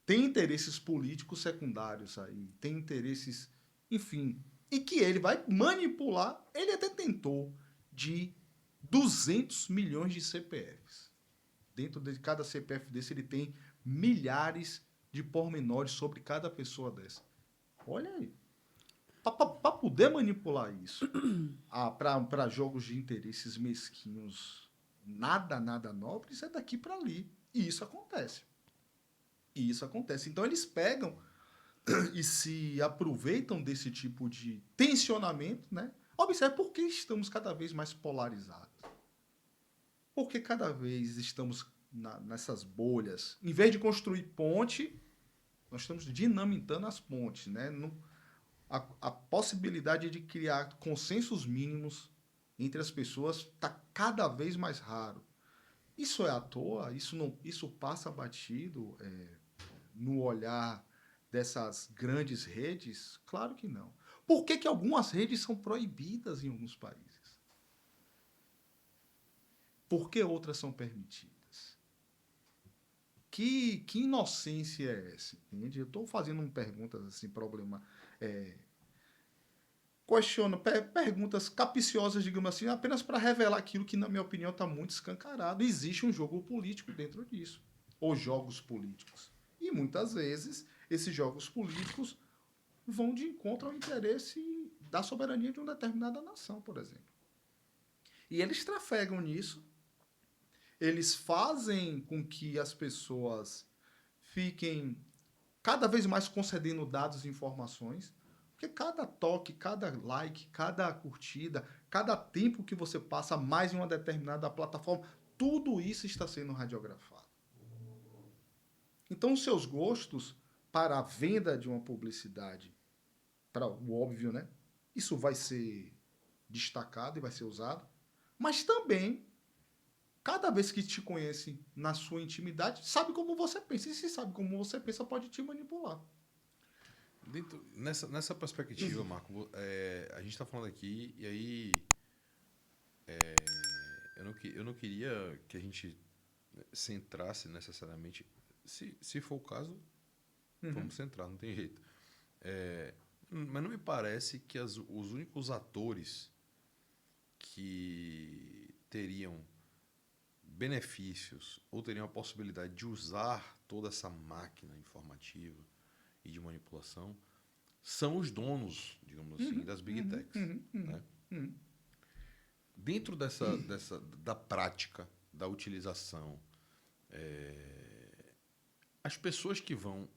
Tem interesses políticos secundários aí, tem interesses, enfim, e que ele vai manipular. Ele é detentor de 200 milhões de CPFs. Dentro de cada CPF desse, ele tem milhares de pormenores sobre cada pessoa dessa. Olha aí. Para poder manipular isso, para jogos de interesses mesquinhos, nada nobre, isso é daqui para ali. E isso acontece. Então, eles pegam e se aproveitam desse tipo de tensionamento, né? Observe por que estamos cada vez mais polarizados. Porque cada vez estamos nessas bolhas. Em vez de construir ponte, nós estamos dinamitando as pontes, né? A possibilidade de criar consensos mínimos entre as pessoas está cada vez mais raro. Isso é à toa? Isso passa batido no olhar dessas grandes redes? Claro que não. Por que algumas redes são proibidas em alguns países? Por que outras são permitidas? Que inocência é essa? Entende? Eu estou fazendo perguntas assim, perguntas capciosas, digamos assim, apenas para revelar aquilo que, na minha opinião, está muito escancarado. Existe um jogo político dentro disso, ou jogos políticos. E, muitas vezes, esses jogos políticos vão de encontro ao interesse da soberania de uma determinada nação, por exemplo. E eles trafegam nisso. Eles fazem com que as pessoas fiquem cada vez mais concedendo dados e informações, porque cada toque, cada like, cada curtida, cada tempo que você passa mais em uma determinada plataforma, tudo isso está sendo radiografado. Então, os seus gostos para a venda de uma publicidade, para o óbvio, né? Isso vai ser destacado e vai ser usado, mas também cada vez que te conhece na sua intimidade, sabe como você pensa. E se sabe como você pensa, pode te manipular. Nessa perspectiva, Marco, a gente está falando aqui, e aí eu não queria que a gente centrasse necessariamente. Se for o caso, vamos centrar, não tem jeito. Mas não me parece que os únicos atores que teriam benefícios ou teriam a possibilidade de usar toda essa máquina informativa e de manipulação são os donos, digamos assim, das Big Techs. Né? Dentro da prática, da utilização, as pessoas que vão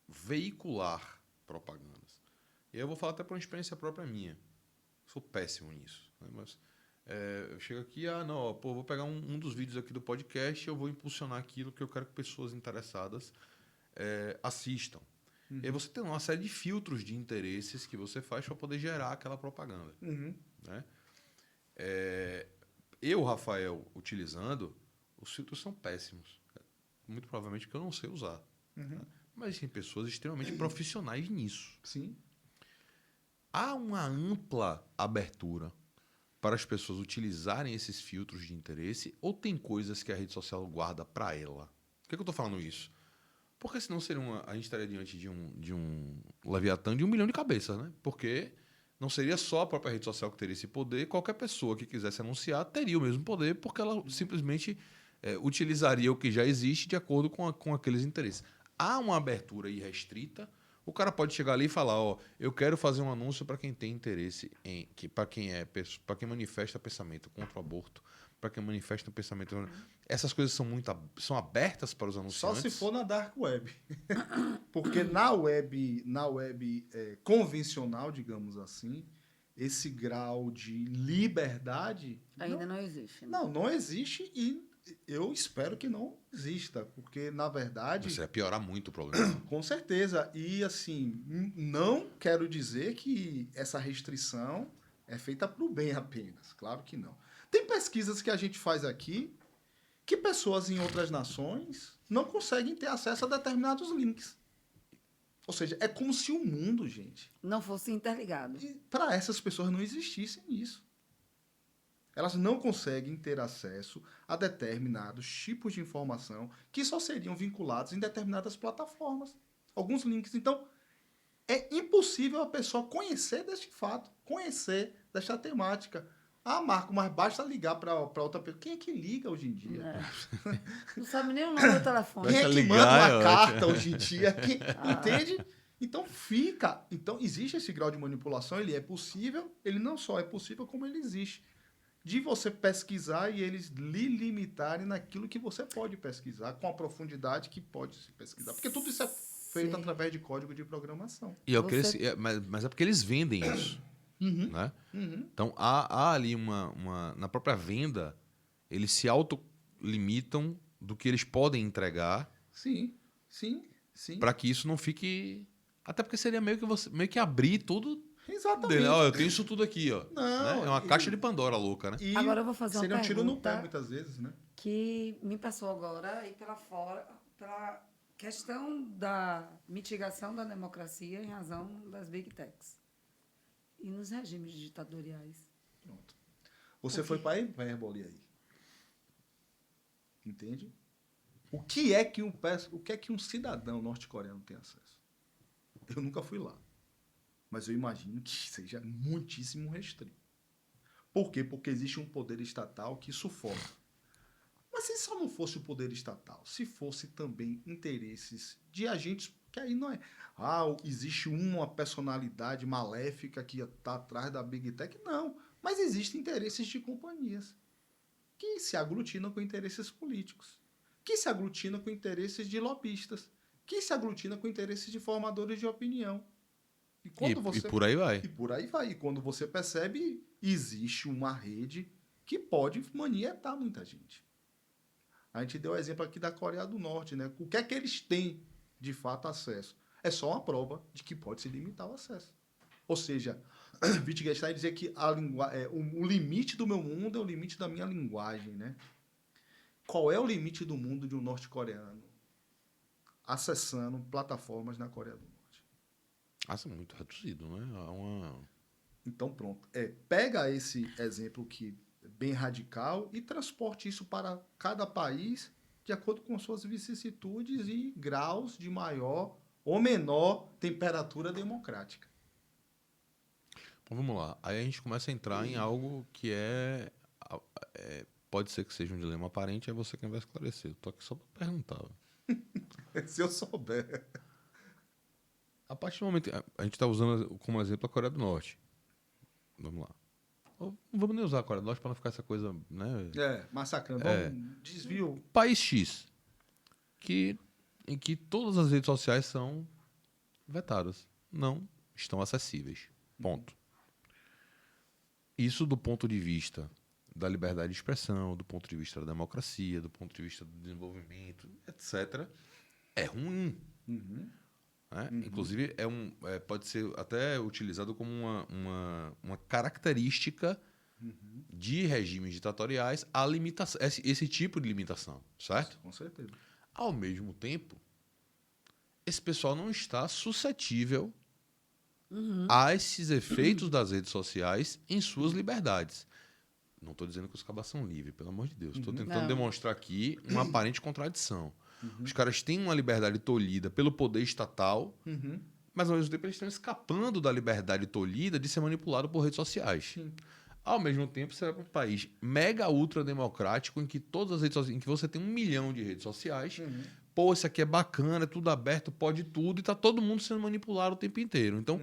veicular propagandas, e aí eu vou falar até por uma experiência própria minha, sou péssimo nisso, né? Mas eu chego aqui, vou pegar um dos vídeos aqui do podcast e eu vou impulsionar aquilo que eu quero que pessoas interessadas assistam. E aí você tem uma série de filtros de interesses que você faz para poder gerar aquela propaganda. Né? Eu, Rafael, utilizando, os filtros são péssimos. Muito provavelmente porque eu não sei usar. Né? Mas tem pessoas extremamente profissionais nisso. Sim. Há uma ampla abertura para as pessoas utilizarem esses filtros de interesse, ou tem coisas que a rede social guarda para ela? Por que eu estou falando isso? Porque senão a gente estaria diante de um Leviatã de 1 milhão de cabeças, né? Porque não seria só a própria rede social que teria esse poder, qualquer pessoa que quisesse anunciar teria o mesmo poder, porque ela simplesmente utilizaria o que já existe de acordo com aqueles interesses. Há uma abertura irrestrita, O cara pode chegar ali e falar, ó, eu quero fazer um anúncio para quem tem interesse para quem manifesta pensamento contra o aborto, para quem manifesta um pensamento. Essas coisas são abertas para os Só anunciantes. se for na dark web. Porque na web convencional, digamos assim, esse grau de liberdade Ainda não existe. Né? não existe e eu espero que não exista, porque na verdade Isso ia piorar muito o problema. com certeza. E assim, não quero dizer que essa restrição é feita para o bem apenas. Claro que não. Tem pesquisas que a gente faz aqui que pessoas em outras nações não conseguem ter acesso a determinados links. Ou seja, é como se o mundo, gente, Não fosse interligado. para essas pessoas não existisse isso. Elas não conseguem ter acesso a determinados tipos de informação que só seriam vinculados em determinadas plataformas. Alguns links. Então, é impossível a pessoa conhecer deste fato, conhecer desta temática. Ah, Marco, mas basta ligar para outra pessoa. Quem é que liga hoje em dia? É. Não sabe nem o número do telefone. Quem é Basta que ligar, manda é uma ótimo. carta hoje em dia? Entende? Então fica. Então existe esse grau de manipulação, ele é possível, ele não só é possível, como ele existe. De você pesquisar e eles lhe limitarem naquilo que você pode pesquisar, com a profundidade que pode se pesquisar. Porque tudo isso é feito Sim. através de código de programação. E é o que Você- eles, mas é porque eles vendem isso. Né? Então, há ali na própria venda, eles se autolimitam do que eles podem entregar Sim, sim, sim. para que isso não fique... Até porque seria meio que abrir tudo Exatamente. dele. Ó, eu tenho isso tudo aqui, ó. Não, Né? É uma caixa de Pandora louca, né? E Agora eu vou fazer uma seria um tiro no pé, pergunta. muitas vezes, né? Que me passou agora e pela questão da mitigação da democracia em razão das big techs. E nos regimes ditatoriais. Pronto. Você Por foi quê? para a hipérbole aí. Entende? O que é que um cidadão norte-coreano tem acesso? Eu nunca fui lá. Mas eu imagino que seja muitíssimo restrito. Por quê? Porque existe um poder estatal que sufoca. Mas se só não fosse o poder estatal, se fosse também interesses de agentes, que aí não é. Ah, existe uma personalidade maléfica que está atrás da Big Tech. Não. Mas existem interesses de companhias que se aglutinam com interesses políticos, que se aglutinam com interesses de lobistas, que se aglutinam com interesses de formadores de opinião. E E por aí vai. e por aí vai. E quando você percebe, existe uma rede que pode manietar muita gente. A gente deu o exemplo aqui da Coreia do Norte, né? O que é que eles têm, de fato, acesso? É só uma prova de que pode se limitar o acesso. Ou seja, Wittgenstein dizia que o limite do meu mundo é o limite da minha linguagem, né? Qual é o limite do mundo de um norte-coreano acessando plataformas na Coreia do Norte? Isso é muito reduzido, né? Então, pronto. Pega esse exemplo que é bem radical e transporte isso para cada país de acordo com suas vicissitudes e graus de maior ou menor temperatura democrática. Então, vamos lá. Aí a gente começa a entrar em algo que pode ser que seja um dilema aparente, é você quem vai esclarecer. Eu tô aqui só para perguntar. Se eu souber. A partir do momento... A gente está usando como exemplo a Coreia do Norte. Vamos lá. Não vamos nem usar a Coreia do Norte para não ficar essa coisa, né? Massacrando. Desvio. País X, em que todas as redes sociais são vetadas. Não estão acessíveis. Ponto. Isso do ponto de vista da liberdade de expressão, do ponto de vista da democracia, do ponto de vista do desenvolvimento, etc., é ruim. Né? Inclusive, pode ser até utilizado como uma característica de regimes ditatoriais a limitação, esse tipo de limitação, certo? Com certeza. Ao mesmo tempo, esse pessoal não está suscetível a esses efeitos das redes sociais em suas liberdades. Não estou dizendo que os cabas são livres, pelo amor de Deus. Estou tentando Não. demonstrar aqui uma aparente contradição. Os caras têm uma liberdade tolhida pelo poder estatal, mas ao mesmo tempo eles estão escapando da liberdade tolhida de ser manipulado por redes sociais. Ao mesmo tempo, você vai para um país mega ultra democrático em que todas as redes sociais, em que você tem 1 milhão de redes sociais, pô, isso aqui é bacana, é tudo aberto, pode tudo, e tá todo mundo sendo manipulado o tempo inteiro. Então,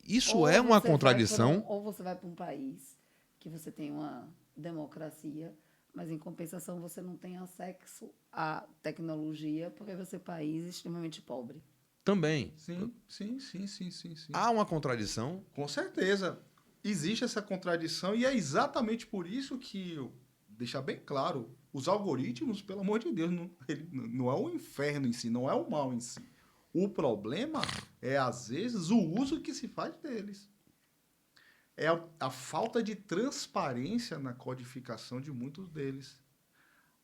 isso Ou é uma você vai contradição. ou você vai para um país que você tem uma democracia, mas em compensação você não tem acesso à tecnologia porque você é um país extremamente pobre. Também. Sim. Há uma contradição. Com certeza. Existe essa contradição e é exatamente por isso que, deixar bem claro, os algoritmos, pelo amor de Deus, não é o inferno em si, não é o mal em si. O problema é, às vezes, o uso que se faz deles. É a falta de transparência na codificação de muitos deles.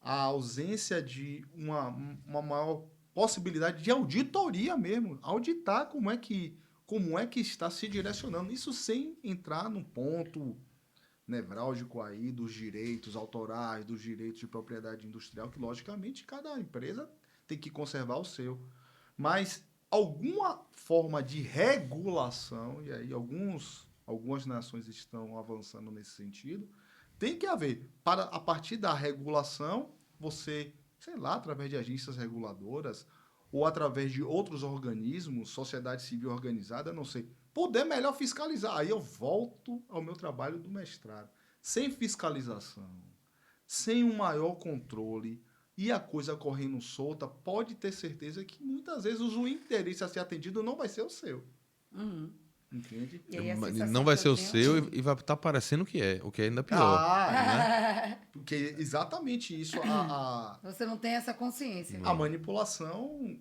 A ausência de uma maior possibilidade de auditoria mesmo. Auditar como é que está se direcionando. Isso sem entrar no ponto nevrálgico aí dos direitos autorais, dos direitos de propriedade industrial, que, logicamente, cada empresa tem que conservar o seu. Mas alguma forma de regulação, e aí algumas nações estão avançando nesse sentido, tem que haver. A partir da regulação, você, sei lá, através de agências reguladoras ou através de outros organismos, sociedade civil organizada, não sei, poder melhor fiscalizar. Aí eu volto ao meu trabalho do mestrado. Sem fiscalização, sem um maior controle e a coisa correndo solta, pode ter certeza que muitas vezes o interesse a ser atendido não vai ser o seu. Entende? E aí a sensação Não vai que ser eu o tenho- seu e vai estar parecendo que é, o que é ainda pior. né? Porque exatamente isso, Você não tem essa consciência. a manipulação,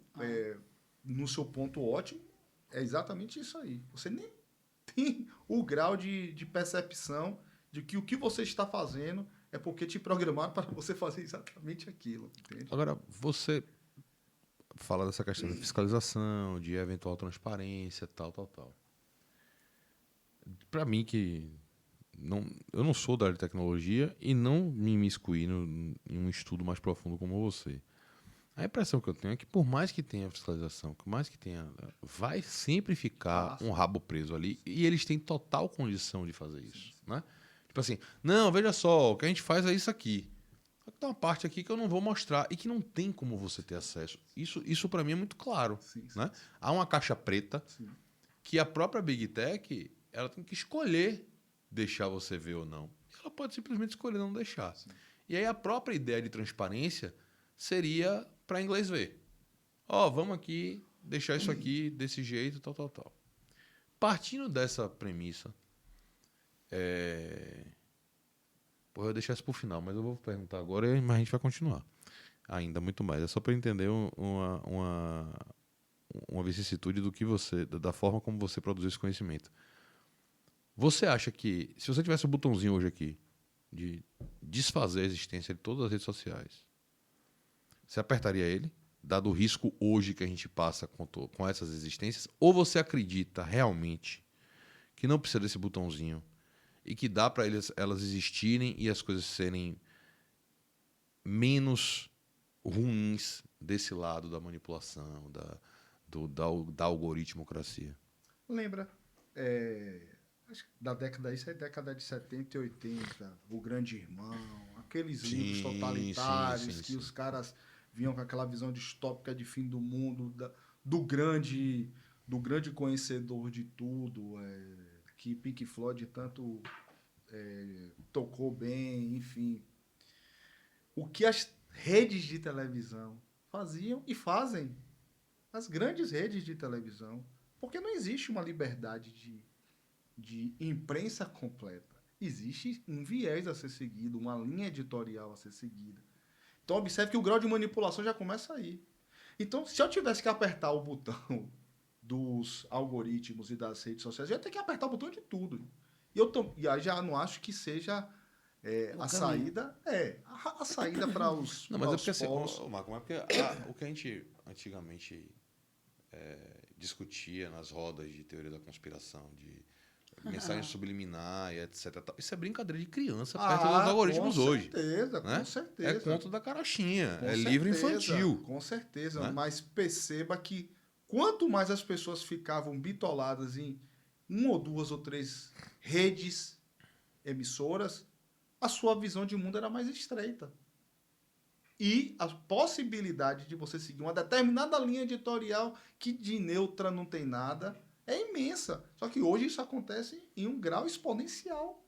no seu ponto ótimo, é exatamente isso aí. Você nem tem o grau de percepção de que o que você está fazendo é porque te programaram para você fazer exatamente aquilo. Entende? Agora, você fala dessa questão da fiscalização, de eventual transparência, tal. Para mim, eu não sou da área de tecnologia e não me imiscuí em um estudo mais profundo como você. A impressão que eu tenho é que, por mais que tenha fiscalização, por mais que tenha, vai sempre ficar um rabo preso ali e eles têm total condição de fazer isso, né? Tipo assim, não, veja só, o que a gente faz é isso aqui. Só que tem uma parte aqui que eu não vou mostrar e que não tem como você ter acesso. Isso para mim é muito claro, né? Há uma caixa preta que a própria Big Tech, ela tem que escolher deixar você ver ou não. Ela pode simplesmente escolher não deixar. E aí a própria ideia de transparência seria para inglês ver. Vamos aqui deixar isso aqui desse jeito, tal. Partindo dessa premissa, eu vou deixar isso para o final, mas eu vou perguntar agora, mas a gente vai continuar ainda muito mais. É só para entender uma vicissitude do que da forma como você produziu esse conhecimento. Você acha que, se você tivesse um botãozinho hoje aqui de desfazer a existência de todas as redes sociais, você apertaria ele, dado o risco hoje que a gente passa com essas existências, ou você acredita realmente que não precisa desse botãozinho e que dá para elas existirem e as coisas serem menos ruins desse lado da manipulação, da algoritmocracia? Lembra, acho que da década, isso é década de 70 e 80, o Grande Irmão, aqueles livros totalitários que os caras vinham com aquela visão distópica de fim do mundo, do grande conhecedor de tudo, que Pink Floyd tanto tocou bem, enfim. O que as redes de televisão faziam e fazem, as grandes redes de televisão, porque não existe uma liberdade de imprensa completa. Existe um viés a ser seguido, uma linha editorial a ser seguida. Então, observe que o grau de manipulação já começa aí. Então, se eu tivesse que apertar o botão dos algoritmos e das redes sociais, eu ia ter que apertar o botão de tudo. E aí já não acho que seja a saída. A saída para os. Não, mas é porque assim, Marco, o que a gente antigamente discutia nas rodas de teoria da conspiração, de mensagem subliminar e etc. Isso é brincadeira de criança perto dos algoritmos hoje. Com certeza. É conto da carochinha, livro infantil. Com certeza, né? Mas perceba que quanto mais as pessoas ficavam bitoladas em 1 ou 2 ou 3 redes emissoras, a sua visão de mundo era mais estreita. E a possibilidade de você seguir uma determinada linha editorial que de neutra não tem nada é imensa. Só que hoje isso acontece em um grau exponencial.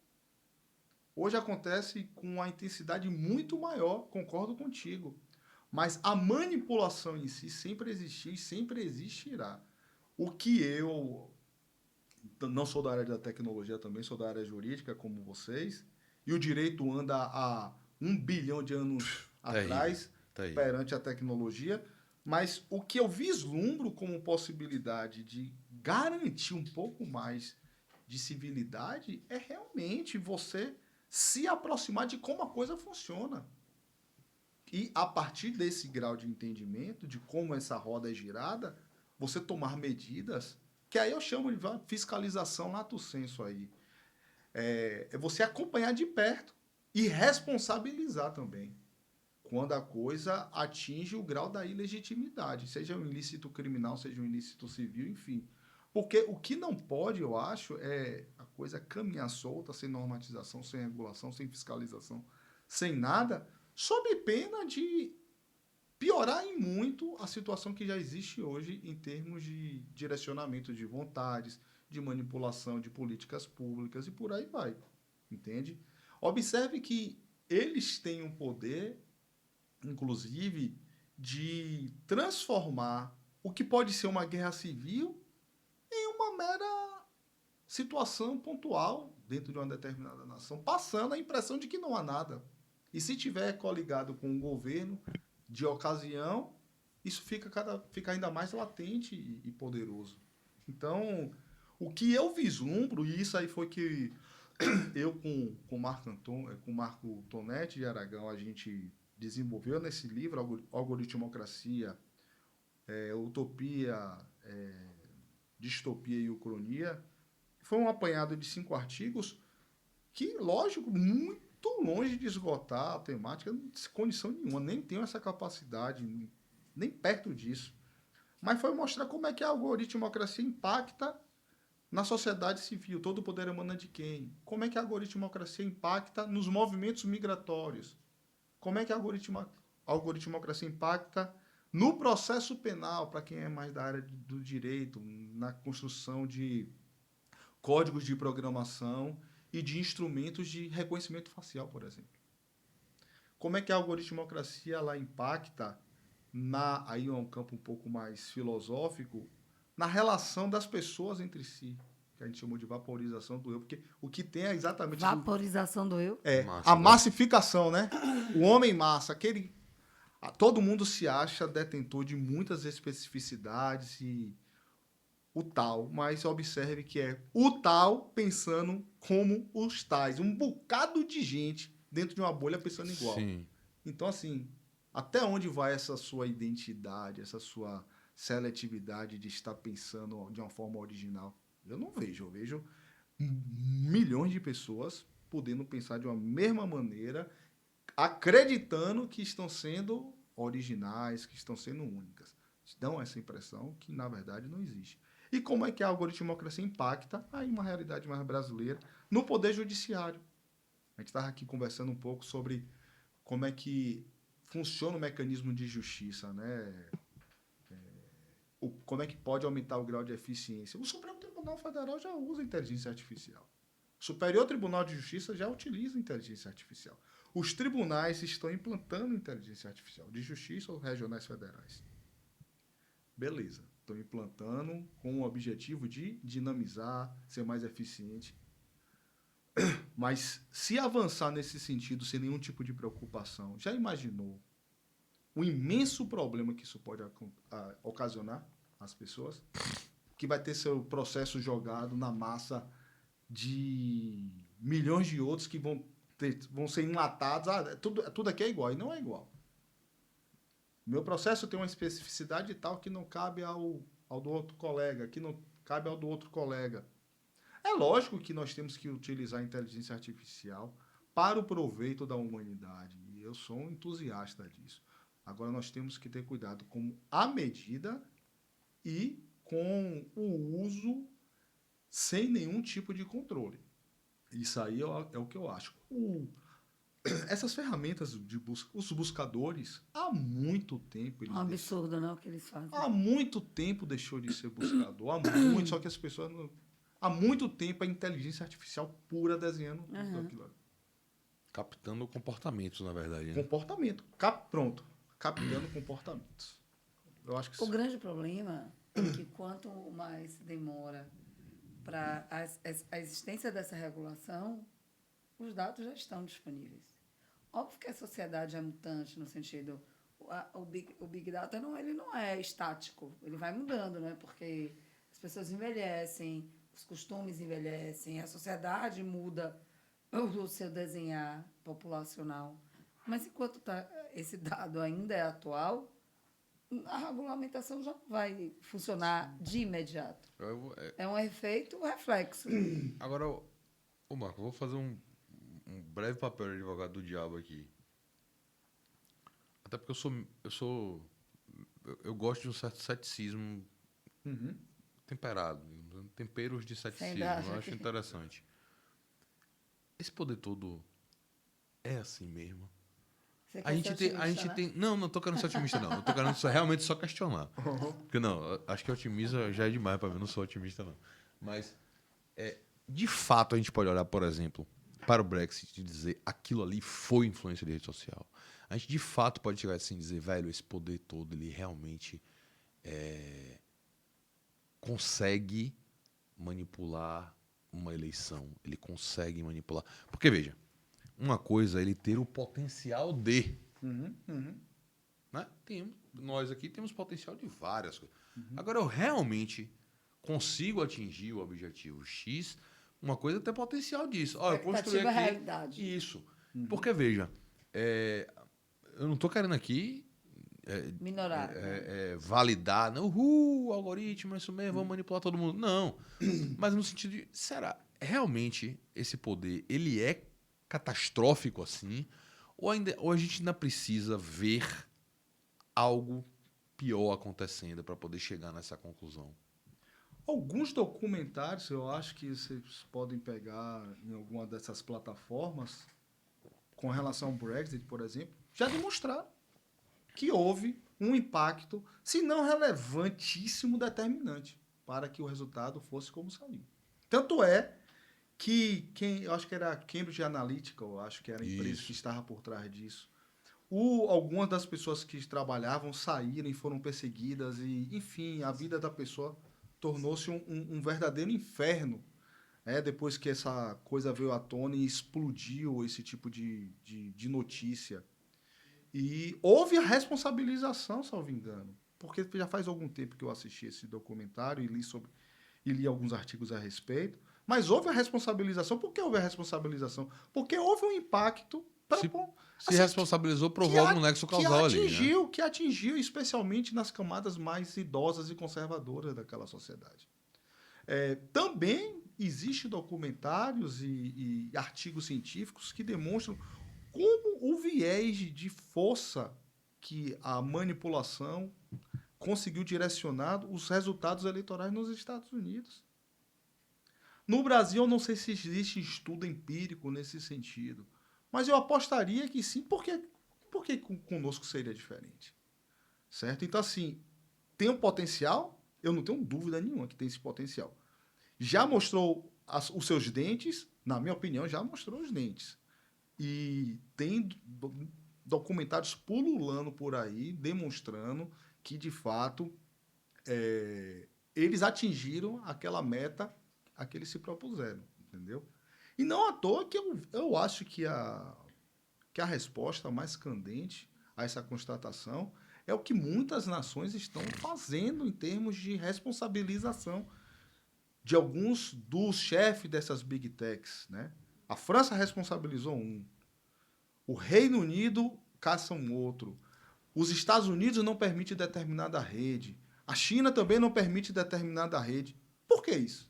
Hoje acontece com uma intensidade muito maior, concordo contigo. Mas a manipulação em si sempre existiu e sempre existirá. O que eu não sou da área da tecnologia também, sou da área jurídica, como vocês, e o direito anda há 1 bilhão de anos atrás, perante a tecnologia, mas o que eu vislumbro como possibilidade de garantir um pouco mais de civilidade é realmente você se aproximar de como a coisa funciona. E a partir desse grau de entendimento, de como essa roda é girada, você tomar medidas, que aí eu chamo de fiscalização lato sensu aí. É você acompanhar de perto e responsabilizar também, quando a coisa atinge o grau da ilegitimidade, seja um ilícito criminal, seja um ilícito civil, enfim. Porque o que não pode, eu acho, é a coisa caminhar solta, sem normatização, sem regulação, sem fiscalização, sem nada, sob pena de piorar em muito a situação que já existe hoje em termos de direcionamento de vontades, de manipulação de políticas públicas e por aí vai. Entende? Observe que eles têm um poder, inclusive, de transformar o que pode ser uma guerra civil em uma mera situação pontual dentro de uma determinada nação, passando a impressão de que não há nada. E se tiver coligado com um governo de ocasião, isso fica ainda mais latente e poderoso. Então, o que eu vislumbro, e isso aí foi que eu com o Marco Tonetti de Aragão, a gente desenvolveu nesse livro, Algoritmocracia, Utopia, Distopia e Ucronia. Foi um apanhado de 5 artigos que, lógico, muito longe de esgotar a temática, sem condição nenhuma, nem tenho essa capacidade, nem perto disso. Mas foi mostrar como é que a algoritmocracia impacta na sociedade civil. Todo o poder emana de quem? Como é que a algoritmocracia impacta nos movimentos migratórios? Como é que a algoritmocracia impacta no processo penal, para quem é mais da área do direito, na construção de códigos de programação e de instrumentos de reconhecimento facial, por exemplo. Como é que a algoritmocracia ela impacta, aí é um campo um pouco mais filosófico, na relação das pessoas entre si, que a gente chamou de vaporização do eu, porque o que tem é exatamente... Vaporização do eu? A massificação, né? O homem massa, todo mundo se acha detentor de muitas especificidades e o tal, mas observe que é o tal pensando como os tais. Um bocado de gente dentro de uma bolha pensando igual. Sim. Então, assim, até onde vai essa sua identidade, essa sua seletividade de estar pensando de uma forma original? Eu não vejo. Eu vejo milhões de pessoas podendo pensar de uma mesma maneira, acreditando que estão sendo originais, que estão sendo únicas. Dão essa impressão que, na verdade, não existe. E como é que a algoritmocracia impacta aí uma realidade mais brasileira no poder judiciário? A gente estava aqui conversando um pouco sobre como é que funciona o mecanismo de justiça, né? Como é que pode aumentar o grau de eficiência. O Supremo Tribunal Federal já usa inteligência artificial. O Superior Tribunal de Justiça já utiliza inteligência artificial. Os tribunais estão implantando inteligência artificial, de justiça ou regionais federais. Beleza. Estão implantando com o objetivo de dinamizar, ser mais eficiente. Mas se avançar nesse sentido sem nenhum tipo de preocupação, já imaginou o imenso problema que isso pode ocasionar às pessoas? Que vai ter seu processo jogado na massa de milhões de outros que vão ser enlatados. Tudo aqui é igual, e não é igual. Meu processo tem uma especificidade tal que não cabe ao do outro colega, que não cabe ao do outro colega. É lógico que nós temos que utilizar a inteligência artificial para o proveito da humanidade. E eu sou um entusiasta disso. Agora nós temos que ter cuidado com a medida e com o uso sem nenhum tipo de controle. Isso aí é o que eu acho. essas ferramentas de busca, os buscadores, há muito tempo É um absurdo, né, o que eles fazem. há muito tempo deixou de ser buscador. Só que as pessoas não, há muito tempo a inteligência artificial pura desenhando tudo aquilo ali. Captando comportamentos, na verdade. Né? Comportamento. Pronto. Captando comportamentos. Eu acho que O grande problema é que quanto mais demora para a existência dessa regulação, os dados já estão disponíveis. Óbvio que a sociedade é mutante no sentido... O Big Data ele não é estático, ele vai mudando, né? Porque as pessoas envelhecem, os costumes envelhecem, a sociedade muda o seu desenhar populacional. Mas enquanto esse dado ainda é atual, a regulamentação já não vai funcionar de imediato. É um efeito reflexo. Agora, ô Marco, eu vou fazer um breve papel de advogado do diabo aqui. Até porque eu gosto de um certo ceticismo temperado, temperos de ceticismo, eu acho interessante. Esse poder todo é assim mesmo? Você quer ser otimista, né? Não tô querendo ser otimista, não. Eu tô querendo realmente só questionar. Porque não, acho que otimismo já é demais para mim, eu não sou otimista, não. Mas, de fato, a gente pode olhar, por exemplo, para o Brexit e dizer aquilo ali foi influência de rede social. A gente, de fato, pode chegar assim e dizer, velho, esse poder todo, ele realmente consegue manipular uma eleição. Ele consegue manipular... Porque, veja, uma coisa é ele ter o potencial de... Né? Nós aqui temos potencial de várias coisas. Agora, eu realmente consigo atingir o objetivo X, uma coisa é ter potencial disso. Ó, eu construí aqui... realidade. Isso. Porque, veja, eu não estou querendo aqui minorar. validar, não, o algoritmo é isso mesmo, vamos manipular todo mundo. Não. Mas no sentido de, será realmente esse poder, ele é catastrófico assim? Ou a gente ainda precisa ver algo pior acontecendo para poder chegar nessa conclusão? Alguns documentários, eu acho que vocês podem pegar em alguma dessas plataformas, com relação ao Brexit, por exemplo, já demonstraram que houve um impacto, se não relevantíssimo, determinante para que o resultado fosse como saiu. Tanto é que eu acho que era a Cambridge Analytica, eu acho que era a empresa que estava por trás disso. Algumas das pessoas que trabalhavam saíram e foram perseguidas e, enfim, a vida da pessoa tornou-se um verdadeiro inferno. Depois que essa coisa veio à tona e explodiu esse tipo de notícia. E houve a responsabilização, salvo engano, porque já faz algum tempo que eu assisti esse documentário e li alguns artigos a respeito, mas houve a responsabilização. Por que houve a responsabilização? Porque houve um impacto... Se responsabilizou, provou algum nexo causal ali. Né? Que atingiu especialmente nas camadas mais idosas e conservadoras daquela sociedade. Também existem documentários e artigos científicos que demonstram como o viés de força que a manipulação conseguiu direcionar os resultados eleitorais nos Estados Unidos. No Brasil, eu não sei se existe estudo empírico nesse sentido, mas eu apostaria que sim, porque conosco seria diferente. Certo? Então, assim, tem um potencial, eu não tenho dúvida nenhuma que tem esse potencial. Já mostrou os seus dentes, na minha opinião, já mostrou os dentes. E tem documentários pululando por aí, demonstrando que, de fato, eles atingiram aquela meta a que eles se propuseram, entendeu? E não à toa que eu acho que a resposta mais candente a essa constatação é o que muitas nações estão fazendo em termos de responsabilização de alguns dos chefes dessas big techs, né? A França responsabilizou um. O Reino Unido caça um outro. Os Estados Unidos não permitem determinada rede. A China também não permite determinada rede. Por que isso?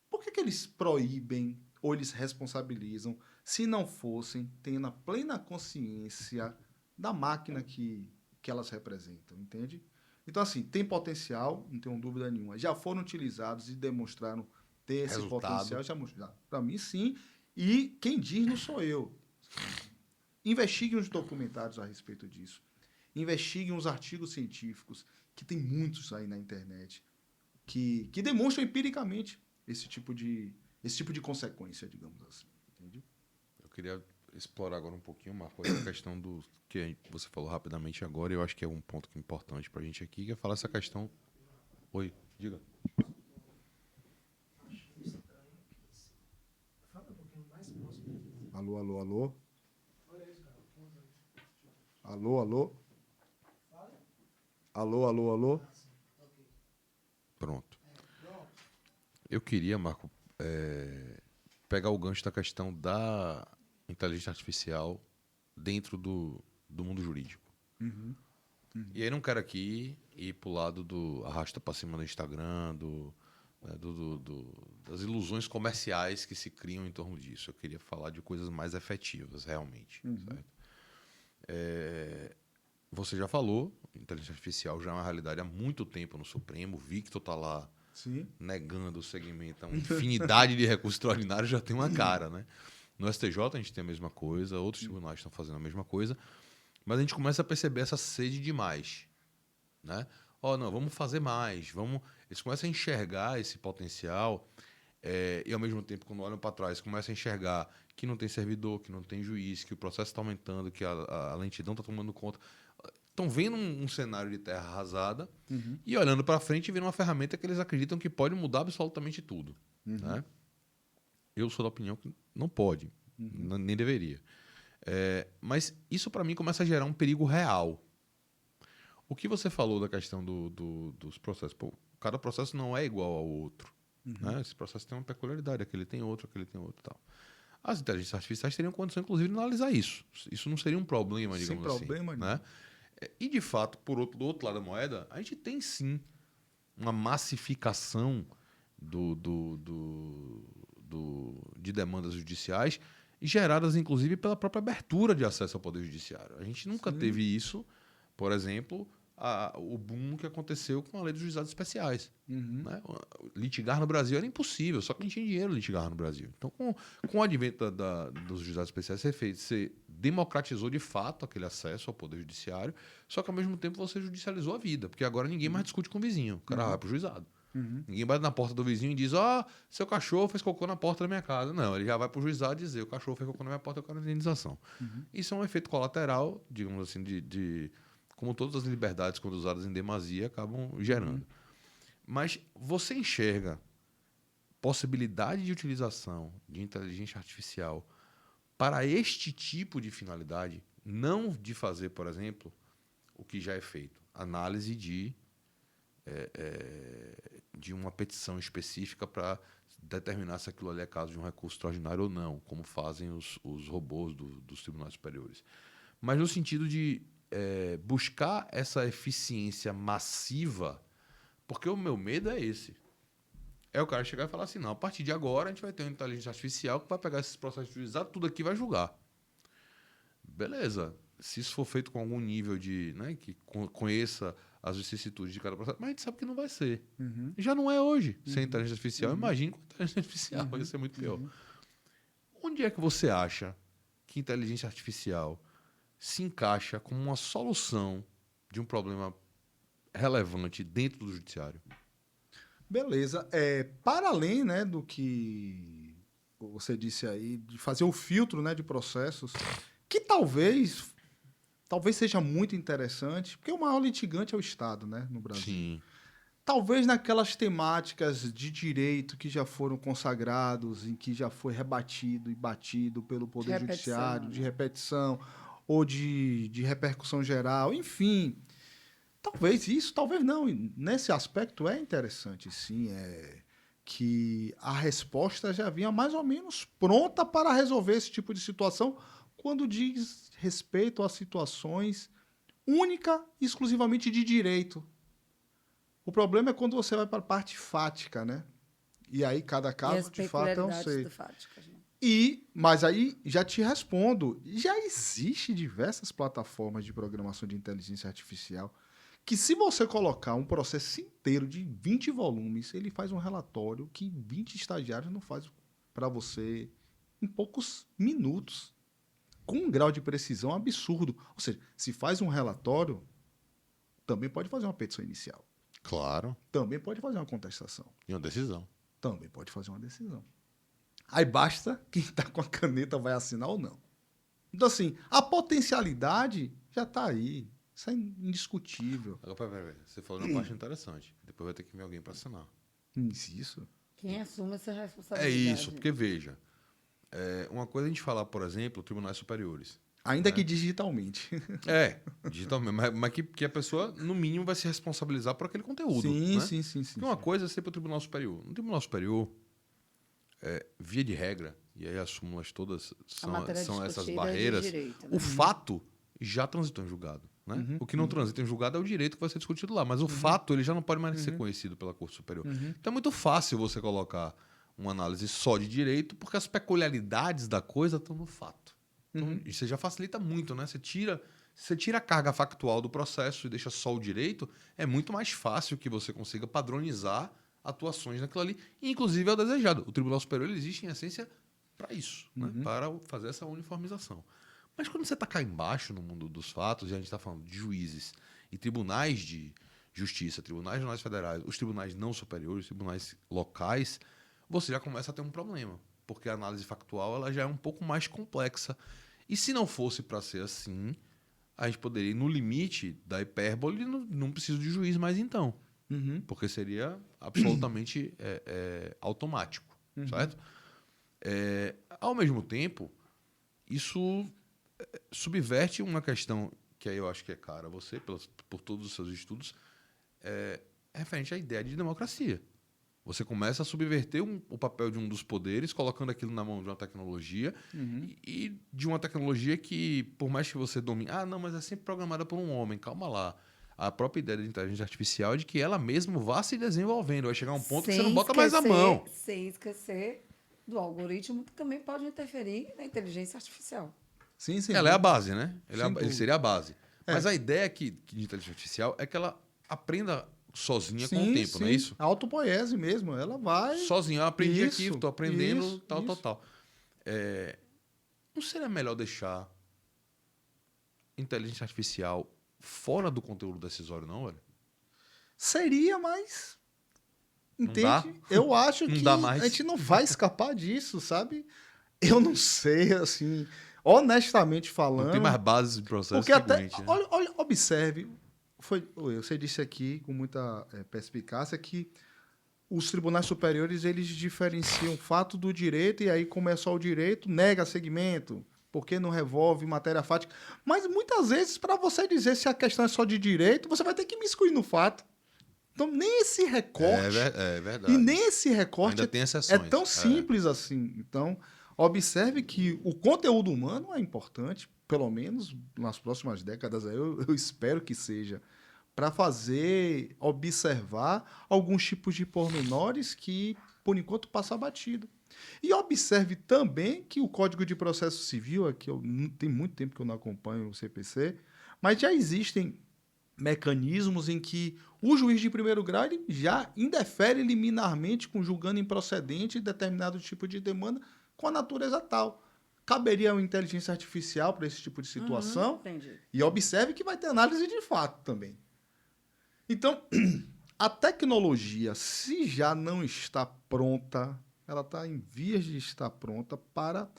Por que eles proíbem ou eles responsabilizam se não fossem tendo a plena consciência da máquina que elas representam, entende? Então, assim, tem potencial, não tenho dúvida nenhuma. Já foram utilizados e demonstraram ter esse potencial. Para mim, sim. E quem diz não sou eu. Investiguem os documentários a respeito disso. Investiguem os artigos científicos, que tem muitos aí na internet, que demonstram empiricamente esse tipo de consequência, digamos assim. Entende? Eu queria explorar agora um pouquinho, Marco, a questão do que você falou rapidamente agora, e eu acho que é um ponto importante para a gente aqui, que é falar essa questão... Oi, diga. Alô, alô, alô? Alô, alô? Alô, alô, alô? Pronto. Eu queria, Marco, pegar o gancho da questão da inteligência artificial dentro do mundo jurídico. E aí não quero aqui ir pro lado do arrasta para cima do Instagram, das ilusões comerciais que se criam em torno disso. Eu queria falar de coisas mais efetivas, realmente. Certo? Você já falou, inteligência artificial já é uma realidade há muito tempo no Supremo. O Victor está lá negando o segmento. Uma infinidade de recursos extraordinários já tem uma cara, né? No STJ a gente tem a mesma coisa, outros tribunais estão fazendo a mesma coisa, mas a gente começa a perceber essa sede de mais, né? Não, vamos fazer mais, Eles começam a enxergar esse potencial e, ao mesmo tempo, quando olham para trás, começam a enxergar que não tem servidor, que não tem juiz, que o processo está aumentando, que a lentidão está tomando conta. Estão vendo um cenário de terra arrasada e olhando para frente, vendo uma ferramenta que eles acreditam que pode mudar absolutamente tudo. Né? Eu sou da opinião que não pode, nem deveria. Mas isso, para mim, começa a gerar um perigo real. O que você falou da questão dos processos? Pô, cada processo não é igual ao outro. Né? Esse processo tem uma peculiaridade, aquele tem outro e tal. As inteligências artificiais teriam condição, inclusive, de analisar isso. Isso não seria um problema, digamos assim. Sem problema nenhum. Né? E, de fato, do outro lado da moeda, a gente tem, sim, uma massificação de demandas judiciais geradas, inclusive, pela própria abertura de acesso ao Poder Judiciário. A gente nunca teve isso, por exemplo, o boom que aconteceu com a lei dos juizados especiais. Né? Litigar no Brasil era impossível, só que a gente tinha dinheiro litigar no Brasil. Então, com o advento dos juizados especiais, você democratizou de fato aquele acesso ao Poder Judiciário, só que ao mesmo tempo você judicializou a vida, porque agora ninguém mais discute com o vizinho, o cara vai para o juizado. Ninguém bate na porta do vizinho e diz: seu cachorro fez cocô na porta da minha casa. Não, ele já vai para o juizado dizer: o cachorro fez cocô na minha porta, eu quero indenização. Isso é um efeito colateral, digamos assim, como todas as liberdades, quando usadas em demasia, acabam gerando. Mas você enxerga possibilidade de utilização de inteligência artificial para este tipo de finalidade, não de fazer, por exemplo, o que já é feito, análise de uma petição específica para determinar se aquilo ali é caso de um recurso extraordinário ou não, como fazem os robôs dos tribunais superiores. Mas no sentido de buscar essa eficiência massiva, porque o meu medo é esse. É o cara chegar e falar assim: não, a partir de agora a gente vai ter uma inteligência artificial que vai pegar esses processos juizados, tudo aqui vai julgar. Beleza. Se isso for feito com algum nível de... Né, que conheça as vicissitudes de cada processo, mas a gente sabe que não vai ser. Já não é hoje, sem inteligência artificial. Imagine com inteligência artificial, vai ser muito pior. Onde é que você acha que inteligência artificial se encaixa como uma solução de um problema relevante dentro do judiciário? Beleza. Para além, né, do que você disse aí, de fazer o filtro, né, de processos, que talvez seja muito interessante, porque o maior litigante é o Estado, né, no Brasil. Sim. Talvez naquelas temáticas de direito que já foram consagrados, em que já foi rebatido e batido pelo Poder Judiciário, de repetição, ou de repercussão geral, enfim. Talvez isso, talvez não. Nesse aspecto é interessante, sim, que a resposta já vinha mais ou menos pronta para resolver esse tipo de situação quando diz respeito a situações única e exclusivamente de direito. O problema é quando você vai para a parte fática, né? E aí cada caso, de fato, é um ser. Mas aí já te respondo, já existe diversas plataformas de programação de inteligência artificial que, se você colocar um processo inteiro de 20 volumes, ele faz um relatório que 20 estagiários não fazem para você em poucos minutos. com um grau de precisão absurdo. Ou seja, se faz um relatório, também pode fazer uma petição inicial. Claro. Também pode fazer uma contestação. E uma decisão. Também pode fazer uma decisão. Aí basta quem está com a caneta vai assinar ou não. Então, assim, a potencialidade já está aí. Isso é indiscutível. Agora, peraí. Você falou uma parte interessante. Depois vai ter que vir alguém para assinar. Isso. Quem assume essa É responsabilidade? isso, porque veja. Uma coisa é a gente falar, por exemplo, tribunais superiores. Ainda que digitalmente. Digitalmente. Mas que a pessoa, no mínimo, vai se responsabilizar por aquele conteúdo. Sim, né? sim. Porque uma coisa é ser para o Tribunal Superior. No Tribunal Superior, via de regra, e aí as súmulas todas são essas barreiras, direito, né? o fato já transitou em julgado. Né? O que não transita em julgado é o direito que vai ser discutido lá. Mas o fato ele já não pode mais ser conhecido pela Corte Superior. Então é muito fácil você colocar uma análise só de direito, porque as peculiaridades da coisa estão no fato. Então, isso já facilita muito, né? Você tira a carga factual do processo e deixa só o direito, é muito mais fácil que você consiga padronizar atuações naquilo ali. E, inclusive, é o desejado. O Tribunal Superior ele existe, em essência, para isso, né? Para fazer essa uniformização. Mas quando você está cá embaixo no mundo dos fatos, e a gente está falando de juízes e tribunais de justiça, tribunais regionais federais, os tribunais não superiores, os tribunais locais, você já começa a ter um problema. Porque a análise factual ela já é um pouco mais complexa. E se não fosse para ser assim, a gente poderia ir no limite da hipérbole e não preciso de juiz mais então. Porque seria absolutamente automático. Certo? Ao mesmo tempo, isso subverte uma questão que aí eu acho que é cara a você, por todos os seus estudos, referente à ideia de democracia. Você começa a subverter o papel de um dos poderes, colocando aquilo na mão de uma tecnologia e de uma tecnologia que, por mais que você domine... não, mas é sempre programada por um homem. Calma lá. A própria ideia de inteligência artificial é de que ela mesma vá se desenvolvendo. Vai chegar um ponto que você não bota mais a mão. Sem esquecer do algoritmo que também pode interferir na inteligência artificial. Sim. Ela é a base, né? Ele seria a base. Mas a ideia de inteligência artificial é que ela aprenda sozinha com o tempo, não é isso? A autopoiese mesmo, ela vai... Sozinha, eu aprendi Isso, aqui, estou aprendendo, isso. tal. Não seria melhor deixar inteligência artificial fora do conteúdo decisório, não, velho? Seria, mas... Não Entende? dá? Eu acho Não que dá mais. a gente não vai escapar disso, sabe? Eu não sei, assim... Honestamente falando... Não tem mais bases de processo Porque até... seguinte, né? Olha, observe... Você disse aqui com muita perspicácia que os tribunais superiores eles diferenciam o fato do direito e aí começa o direito, nega segmento, porque não revolve matéria fática. Mas muitas vezes, para você dizer se a questão é só de direito, você vai ter que me excluir no fato. Então, nem esse recorte... É verdade. E nem esse recorte Ainda tem exceções. é tão simples assim. Então, observe que o conteúdo humano é importante, pelo menos nas próximas décadas, eu espero que seja, para observar alguns tipos de pormenores que, por enquanto, passa batido. E observe também que o Código de Processo Civil, aqui tem muito tempo que eu não acompanho o CPC, mas já existem mecanismos em que o juiz de primeiro grau ele já indefere liminarmente com julgando improcedente determinado tipo de demanda com a natureza tal. Caberia uma inteligência artificial para esse tipo de situação? Entendi. E observe que vai ter análise de fato também. Então, a tecnologia, se já não está pronta, ela está em vias de estar pronta para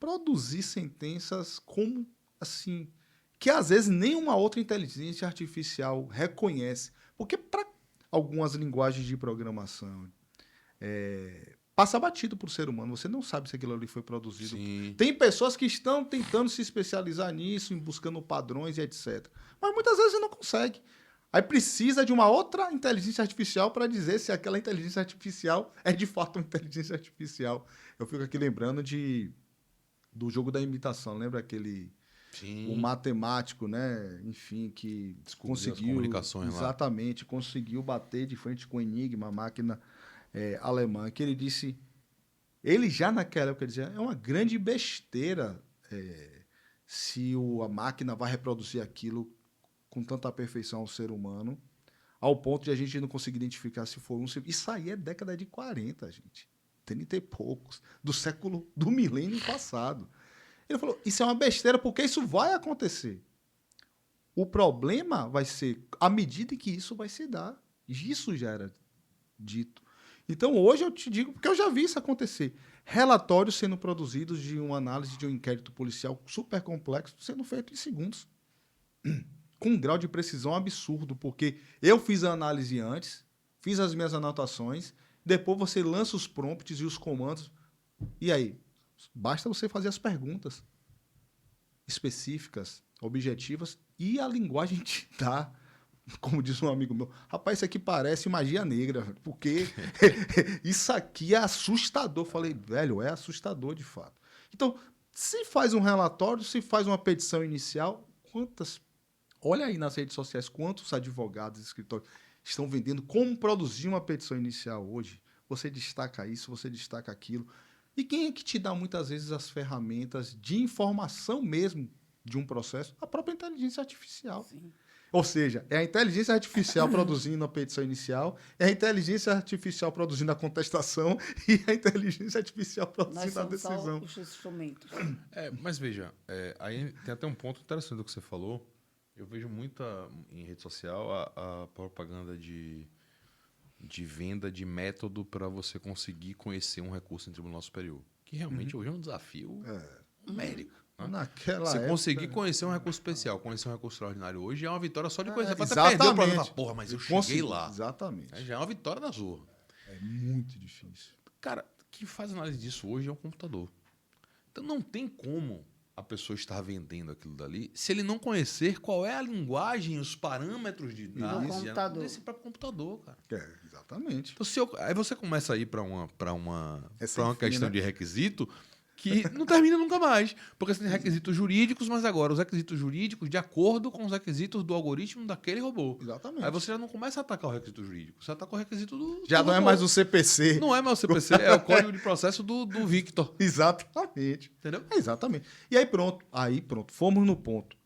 produzir sentenças como, assim, que às vezes nenhuma outra inteligência artificial reconhece. Porque para algumas linguagens de programação, passa batido por ser humano. Você não sabe se aquilo ali foi produzido. Sim. Tem pessoas que estão tentando se especializar nisso, buscando padrões e etc. Mas muitas vezes não consegue. Aí precisa de uma outra inteligência artificial para dizer se aquela inteligência artificial é de fato uma inteligência artificial. Eu fico aqui lembrando do jogo da imitação. Lembra aquele... Sim. O matemático, né? Enfim, que Descobriu as conseguiu... comunicações lá. Exatamente. Conseguiu bater de frente com o Enigma, a máquina alemã. Que ele disse... Ele já naquela época dizia, é uma grande besteira se a máquina vai reproduzir aquilo com tanta perfeição ao ser humano, ao ponto de a gente não conseguir identificar se foi um... Isso aí é década de 40, gente. 30 e poucos. Do milênio passado. Ele falou, isso é uma besteira, porque isso vai acontecer. O problema vai ser à medida em que isso vai se dar. Isso já era dito. Então, hoje eu te digo, porque eu já vi isso acontecer. Relatórios sendo produzidos de uma análise de um inquérito policial super complexo sendo feito em segundos. Com um grau de precisão absurdo, porque eu fiz a análise antes, fiz as minhas anotações, depois você lança os prompts e os comandos. E aí? Basta você fazer as perguntas específicas, objetivas, e a linguagem te dá. Como diz um amigo meu, rapaz, isso aqui parece magia negra, porque isso aqui é assustador. Falei, velho, é assustador de fato. Então, se faz um relatório, se faz uma petição inicial, olha aí nas redes sociais quantos advogados e escritórios estão vendendo como produzir uma petição inicial hoje. Você destaca isso, você destaca aquilo. E quem é que te dá muitas vezes as ferramentas de informação mesmo de um processo? A própria inteligência artificial. Sim. Ou seja, é a inteligência artificial produzindo a petição inicial, é a inteligência artificial produzindo a contestação e a inteligência artificial Nós produzindo a somos só decisão. os instrumentos. Mas veja, aí tem até um ponto interessante do que você falou. Eu vejo muita em rede social a propaganda de venda de método para você conseguir conhecer um recurso em tribunal superior. Que realmente hoje é um desafio numérico. Né? Naquela Você época, conseguir conhecer um recurso especial, conhecer um recurso extraordinário hoje é uma vitória só de conhecer. Você até exatamente. perdeu o problema. Porra, mas eu cheguei Consegui, lá. Exatamente. Já é uma vitória da Zorra. É muito difícil. Cara, quem faz análise disso hoje é um computador. Então não tem como a pessoa estar vendendo aquilo dali se ele não conhecer qual é a linguagem, os parâmetros de análise computador. desse próprio computador, cara. Exatamente. Então, aí você começa a ir para uma sem fim, questão né? de requisito que não termina nunca mais. Porque você tem requisitos jurídicos, mas agora os requisitos jurídicos de acordo com os requisitos do algoritmo daquele robô. Exatamente. Aí você já não começa a atacar o requisito jurídico, você ataca o requisito do Já do não é robô. mais o CPC. Não é mais o CPC, é o código de processo do Victor. Exatamente. Entendeu? Exatamente. E aí pronto. Fomos no ponto.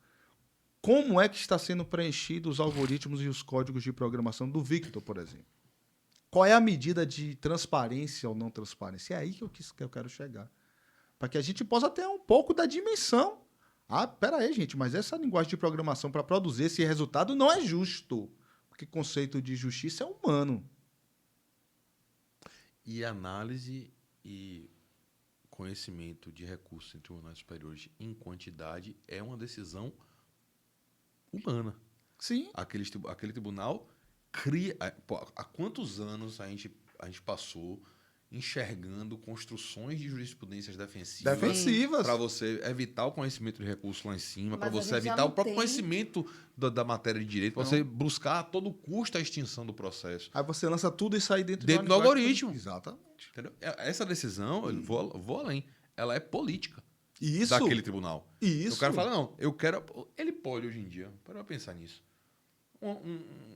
Como é que está sendo preenchido os algoritmos e os códigos de programação do Victor, por exemplo? Qual é a medida de transparência ou não transparência? É aí que eu quero chegar. Para que a gente possa ter um pouco da dimensão. Pera aí, gente, mas essa linguagem de programação para produzir esse resultado não é justo. Porque o conceito de justiça é humano. E análise e conhecimento de recursos em tribunais superiores em quantidade é uma decisão humana. Sim. Aquele tribunal cria... Há quantos anos a gente passou enxergando construções de jurisprudências defensivas para você evitar o conhecimento de recurso lá em cima, para você evitar o próprio conhecimento da matéria de direito, para você buscar a todo custo a extinção do processo. Aí você lança tudo isso aí dentro do algoritmo. Exatamente. Entendeu? Essa decisão, eu vou além, ela é política Isso. daquele tribunal. Isso. O cara fala, não, eu quero... Ele pode hoje em dia, para pensar nisso.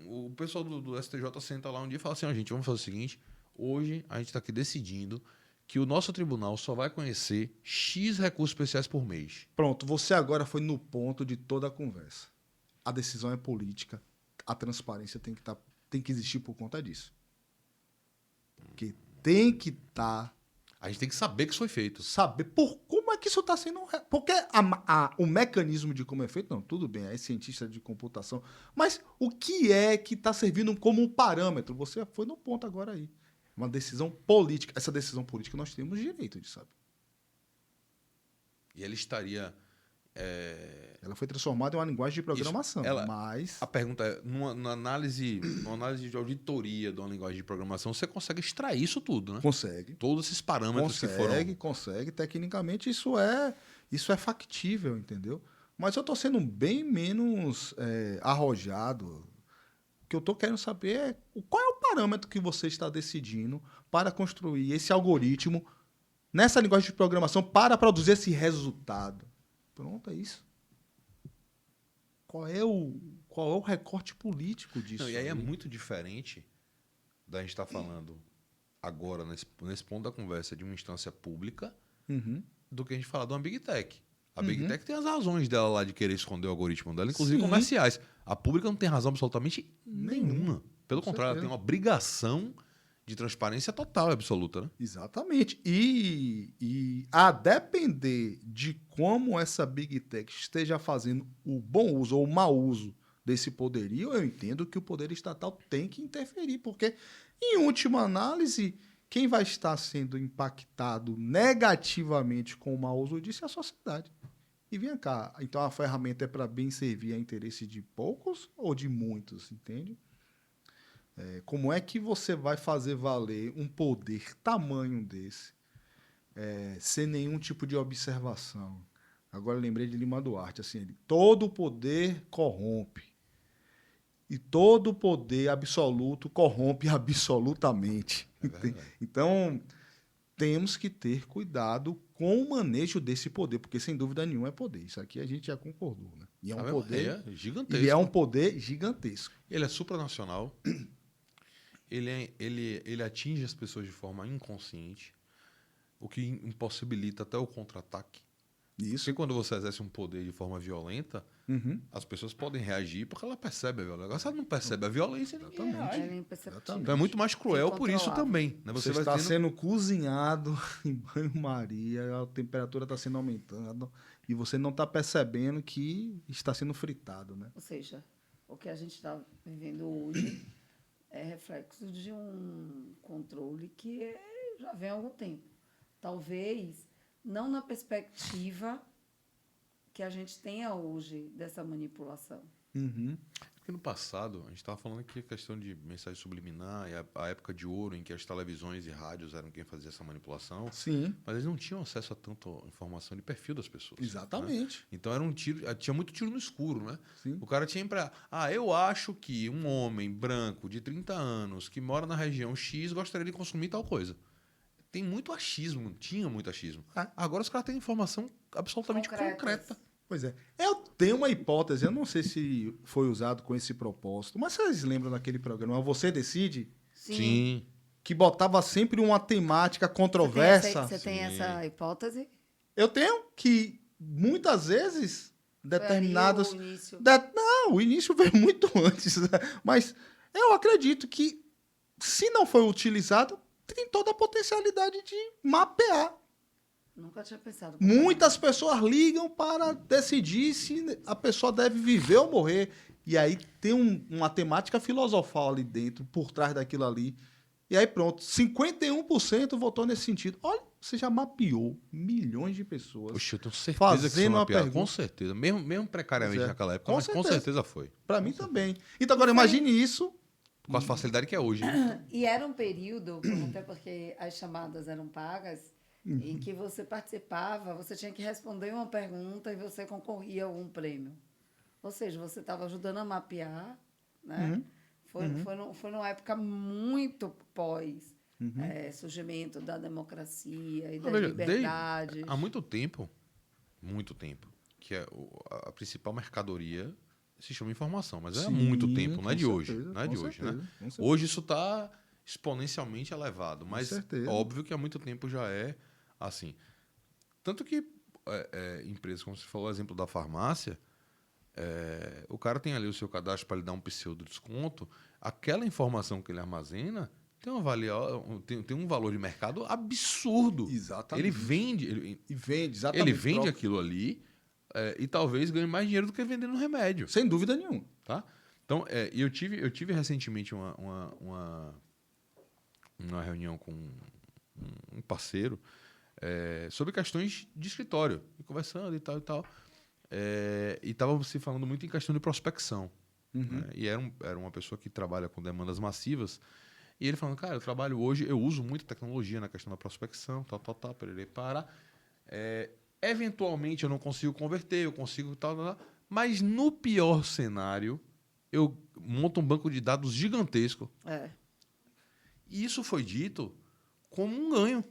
O pessoal do STJ senta lá um dia e fala assim, gente, vamos fazer o seguinte, hoje a gente está aqui decidindo que o nosso tribunal só vai conhecer X recursos especiais por mês. Pronto, você agora foi no ponto de toda a conversa. A decisão é política, a transparência tem que existir por conta disso. Porque tem que estar... A gente tem que saber que isso foi feito. Saber como é que isso está sendo... Porque o mecanismo de como é feito, não, tudo bem, é cientista de computação, mas o que é que está servindo como um parâmetro? Você foi no ponto agora aí. Uma decisão política. Essa decisão política nós temos direito de saber. E ele estaria... Ela foi transformada em uma linguagem de programação, mas... A pergunta é, numa análise de auditoria de uma linguagem de programação, você consegue extrair isso tudo, né? Consegue. Todos esses parâmetros que foram... Consegue. Tecnicamente, isso é factível, entendeu? Mas eu estou sendo bem menos arrojado. O que eu estou querendo saber é qual é o parâmetro que você está decidindo para construir esse algoritmo nessa linguagem de programação para produzir esse resultado. Pronto, é isso. Qual é o recorte político disso? Não, e aí é muito diferente da gente estar falando agora, nesse ponto da conversa, de uma instância pública, do que a gente falar de uma Big Tech. A Big Tech tem as razões dela lá de querer esconder o algoritmo dela, inclusive comerciais. A pública não tem razão absolutamente nenhuma. Pelo contrário, ela tem uma obrigação de transparência total e absoluta, né? Exatamente. E a depender de como essa Big Tech esteja fazendo o bom uso ou o mau uso desse poderio, eu entendo que o poder estatal tem que interferir, porque, em última análise, quem vai estar sendo impactado negativamente com o mau uso disso é a sociedade. E vem cá, então a ferramenta é para bem servir a interesse de poucos ou de muitos, entende? Como é que você vai fazer valer um poder tamanho desse, sem nenhum tipo de observação? Agora eu lembrei de Lima Duarte, assim, todo poder corrompe. E todo poder absoluto corrompe absolutamente. Então, temos que ter cuidado com o manejo desse poder, porque sem dúvida nenhuma é poder. Isso aqui a gente já concordou, né? E é um poder gigantesco. E é um poder gigantesco. Ele é supranacional. Ele atinge as pessoas de forma inconsciente, o que impossibilita até o contra-ataque. Isso. Porque quando você exerce um poder de forma violenta, as pessoas podem reagir porque ela percebe a violência. Agora, se ela não percebe a violência, ninguém reage. É imperceptível. Então é muito mais cruel por isso Incontrolável. também. Né? Você está sendo cozinhado em banho-maria, a temperatura está sendo aumentando e você não está percebendo que está sendo fritado, né? Ou seja, o que a gente está vivendo hoje é reflexo de um controle que já vem há algum tempo. Talvez não na perspectiva que a gente tenha hoje dessa manipulação. Porque no passado, a gente estava falando aqui a questão de mensagem subliminar, e a época de ouro em que as televisões e rádios eram quem fazia essa manipulação. Sim. Mas eles não tinham acesso a tanta informação de perfil das pessoas. Exatamente. Né? Então era um tiro, tinha muito tiro no escuro, né? Sim. O cara tinha para, eu acho que um homem branco de 30 anos que mora na região X gostaria de consumir tal coisa. Tem muito achismo, tinha muito achismo. Agora os caras têm informação absolutamente concreta. Pois é. Eu tenho uma hipótese, eu não sei se foi usado com esse propósito, mas vocês lembram daquele programa Você Decide? Sim. Que botava sempre uma temática controversa. Você tem essa hipótese? Eu tenho, que muitas vezes determinados... Foi ali o início. Não, o início veio muito antes. Né? Mas eu acredito que, se não foi utilizado, tem toda a potencialidade de mapear. Nunca tinha pensado. Muitas pessoas ligam para decidir se a pessoa deve viver ou morrer. E aí tem uma temática filosofal ali dentro, por trás daquilo ali. E aí pronto, 51% votou nesse sentido. Olha, você já mapeou milhões de pessoas. Poxa, eu tenho certeza fazendo que isso é uma piada. pergunta. Com certeza. Mesmo precariamente naquela época, mas com certeza foi. Para mim também. Então agora imagine isso. Com a facilidade que é hoje. Né? E era um período, até porque as chamadas eram pagas, em que você participava, você tinha que responder uma pergunta e você concorria a algum prêmio. Ou seja, você estava ajudando a mapear, né? Foi numa época muito pós surgimento da democracia e da liberdade. Há muito tempo, que a principal mercadoria se chama informação, mas há muito tempo, não é de hoje. Não é de hoje, né? Hoje isso está exponencialmente elevado, mas óbvio que há muito tempo já é assim. Tanto que empresas, como você falou, o exemplo da farmácia, o cara tem ali o seu cadastro para lhe dar um pseudo desconto, aquela informação que ele armazena tem um valor de mercado absurdo. Exatamente. Ele vende aquilo ali e talvez ganhe mais dinheiro do que vendendo remédio. Sem dúvida nenhuma. Tá? Então, eu tive recentemente uma reunião com um parceiro sobre questões de escritório, e conversando e tal. E estava se falando muito em questão de prospecção. Né? E era uma pessoa que trabalha com demandas massivas. E ele falando, cara, eu uso muito tecnologia na questão da prospecção, para. Eventualmente eu não consigo converter, eu consigo tal, mas no pior cenário, eu monto um banco de dados gigantesco. E isso foi dito como um ganho.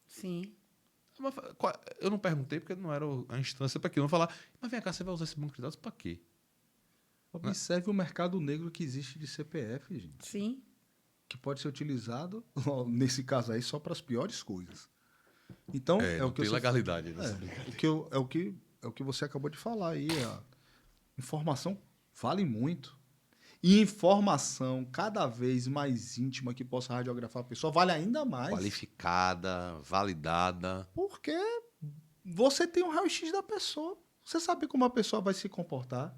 Sim. Eu não perguntei porque não era a instância para aquilo. Eu vou falar, mas vem cá, você vai usar esse banco de dados para quê? Observe o mercado negro que existe de CPF, gente. Sim. Que pode ser utilizado, nesse caso aí, só para as piores coisas. Então, o que tem legalidade. É o que você acabou de falar aí. A informação vale muito. e informação cada vez mais íntima que possa radiografar a pessoa vale ainda mais. Qualificada, validada. Porque você tem um raio-x da pessoa. Você sabe como a pessoa vai se comportar.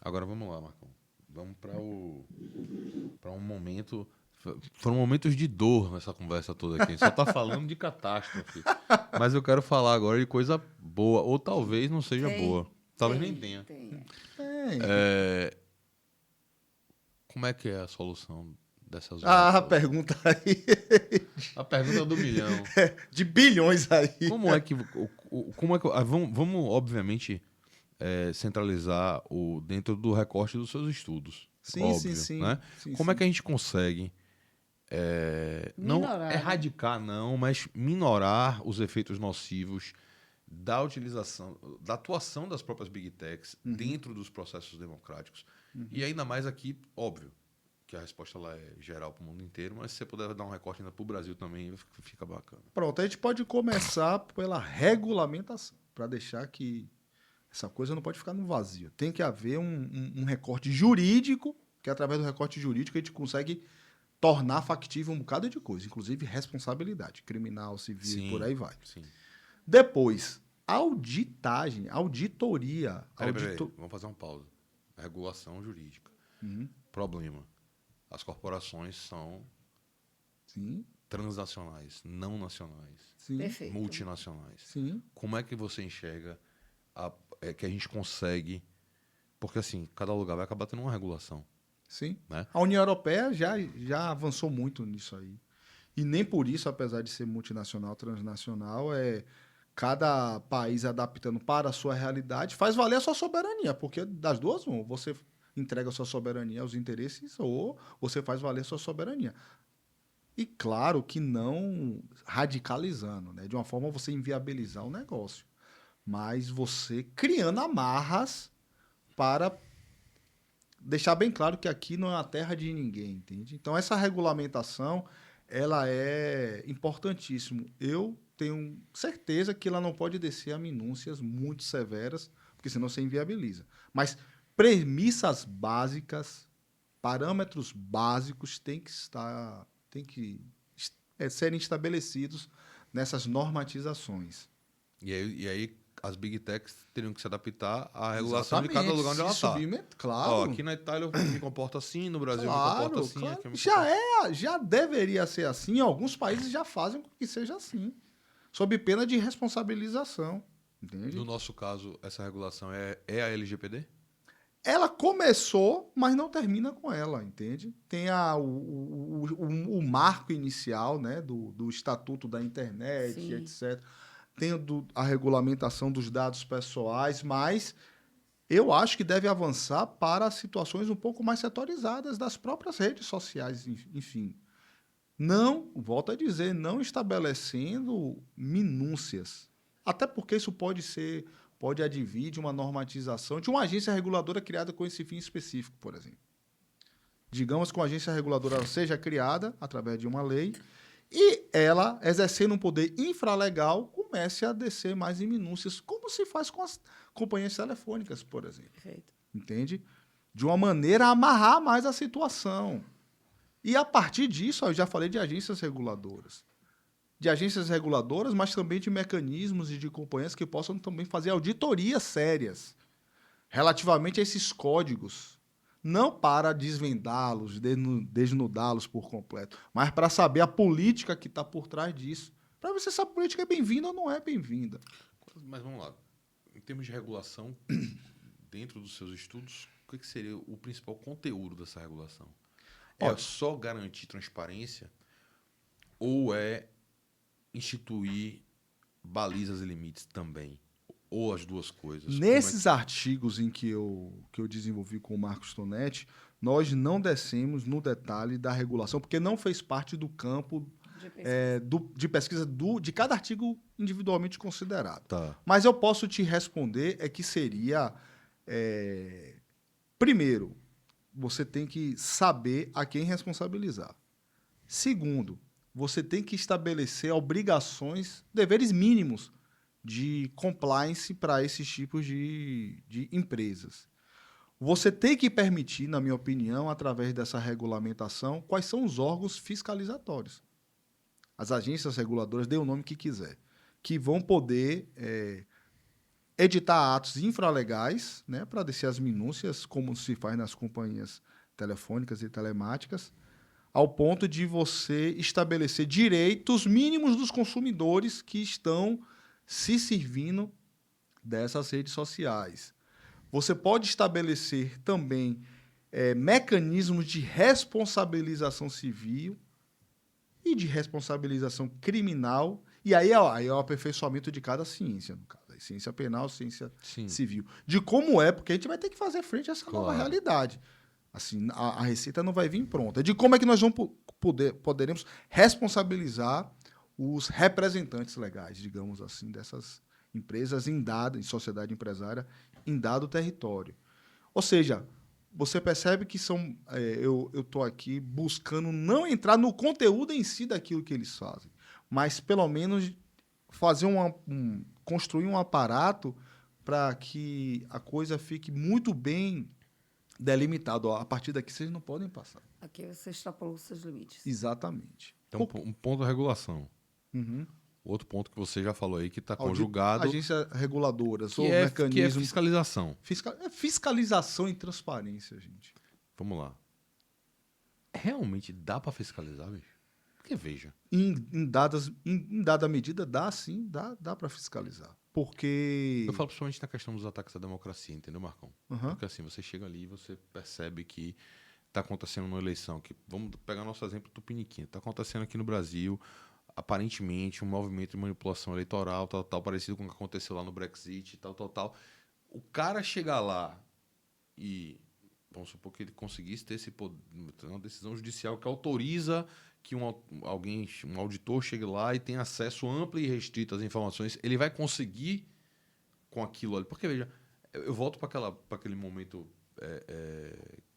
Agora vamos lá, Marcão. Vamos para um momento. Foram momentos de dor nessa conversa toda aqui. A gente só tá falando de catástrofe. Mas eu quero falar agora de coisa boa. Ou talvez não seja boa. Talvez nem tenha. Como é que é a solução dessas A pergunta aí. A pergunta do milhão. De bilhões aí. Como é que. Vamos, obviamente, centralizar dentro do recorte dos seus estudos. Sim, óbvio, sim. Né? Sim, Como é que a gente consegue. Não Minorar, erradicar, não, mas minorar os efeitos nocivos da utilização, da atuação das próprias Big Techs dentro dos processos democráticos. E ainda mais aqui, óbvio, que a resposta lá é geral para o mundo inteiro, mas se você puder dar um recorte ainda para o Brasil também, fica bacana. Pronto, a gente pode começar pela regulamentação, para deixar que essa coisa não pode ficar no vazio. Tem que haver um recorte jurídico, que através do recorte jurídico a gente consegue tornar factível um bocado de coisa, inclusive responsabilidade criminal, civil e por aí vai. Sim. Depois, auditoria. Peraí, vamos fazer uma pausa. Regulação jurídica. Problema. As corporações são transnacionais, não nacionais, Perfeito. multinacionais. Sim. Como é que você enxerga que a gente consegue... Porque, assim, cada lugar vai acabar tendo uma regulação. Sim. Né? A União Europeia já avançou muito nisso aí. E nem por isso, apesar de ser multinacional, transnacional, cada país adaptando para a sua realidade, faz valer a sua soberania, porque das duas, você entrega a sua soberania aos interesses ou você faz valer a sua soberania. E claro que não radicalizando, né? De uma forma você inviabilizar o negócio, mas você criando amarras para deixar bem claro que aqui não é a terra de ninguém, entende? Então, essa regulamentação, ela é importantíssima. Eu tenho certeza que ela não pode descer a minúcias muito severas, porque senão você inviabiliza. Mas premissas básicas, parâmetros básicos têm que serem estabelecidos nessas normatizações. E aí as Big Techs teriam que se adaptar à regulação de cada lugar onde ela está. Claro. Aqui na Itália eu me comporto assim, no Brasil eu me comporto assim. Claro. Aqui eu me comporto... Já deveria ser assim. Alguns países já fazem com que seja assim, sob pena de responsabilização. Entende? No nosso caso, essa regulação é a LGPD? Ela começou, mas não termina com ela, entende? Tem o marco inicial, né, do Estatuto da Internet, Sim. etc. Tem a regulamentação dos dados pessoais, mas eu acho que deve avançar para situações um pouco mais setorizadas das próprias redes sociais, enfim. Não, volto a dizer, não estabelecendo minúcias. Até porque isso pode advir de uma normatização de uma agência reguladora criada com esse fim específico, por exemplo. Digamos que uma agência reguladora seja criada através de uma lei e ela, exercendo um poder infralegal, comece a descer mais em minúcias, como se faz com as companhias telefônicas, por exemplo. Perfeito. Entende? De uma maneira a amarrar mais a situação. E a partir disso, eu já falei de agências reguladoras. De agências reguladoras, mas também de mecanismos e de companhias que possam também fazer auditorias sérias relativamente a esses códigos. Não para desvendá-los, desnudá-los por completo, mas para saber a política que está por trás disso. Para ver se essa política é bem-vinda ou não é bem-vinda. Mas vamos lá. Em termos de regulação, dentro dos seus estudos, o que seria o principal conteúdo dessa regulação? É só garantir transparência ou é instituir balizas e limites também? Ou as duas coisas? Nesses artigos em que eu desenvolvi com o Marcos Tonetti, nós não descemos no detalhe da regulação, porque não fez parte do campo de pesquisa de cada artigo individualmente considerado. Tá. Mas eu posso te responder que seria... primeiro, você tem que saber a quem responsabilizar. Segundo, você tem que estabelecer obrigações, deveres mínimos de compliance para esses tipos de empresas. Você tem que permitir, na minha opinião, através dessa regulamentação, quais são os órgãos fiscalizatórios. As agências reguladoras, dê o nome que quiser, que vão poder editar atos infralegais, né, para descer as minúcias, como se faz nas companhias telefônicas e telemáticas, ao ponto de você estabelecer direitos mínimos dos consumidores que estão se servindo dessas redes sociais. Você pode estabelecer também mecanismos de responsabilização civil e de responsabilização criminal, e aí é o aperfeiçoamento de cada ciência, no caso. Ciência penal, ciência civil. De como porque a gente vai ter que fazer frente a essa nova realidade. Assim, a receita não vai vir pronta. De como é que nós vamos poderemos responsabilizar os representantes legais, digamos assim, dessas empresas em sociedade empresária, em dado território. Ou seja, você percebe que eu estou aqui buscando não entrar no conteúdo em si daquilo que eles fazem, mas pelo menos fazer construir um aparato para que a coisa fique muito bem delimitado. A partir daqui vocês não podem passar. Aqui você extrapolou os seus limites. Exatamente. Então, um ponto da regulação. Uhum. Outro ponto que você já falou aí, que está conjugado... Agência reguladora, que é fiscalização. Fiscalização e transparência, gente. Vamos lá. Realmente dá para fiscalizar, bicho? Porque veja. Em dada medida, dá para fiscalizar. Porque... Eu falo principalmente na questão dos ataques à democracia, entendeu, Marcão? Uhum. Porque assim, você chega ali e você percebe que está acontecendo uma eleição, que vamos pegar nosso exemplo do Tupiniquim. Está acontecendo aqui no Brasil, aparentemente, um movimento de manipulação eleitoral, tal, parecido com o que aconteceu lá no Brexit, tal. O cara chegar lá e... Vamos supor que ele conseguisse ter uma decisão judicial que autoriza que um auditor chegue lá e tenha acesso amplo e restrito às informações. Ele vai conseguir com aquilo ali. Porque, veja, eu volto para aquele momento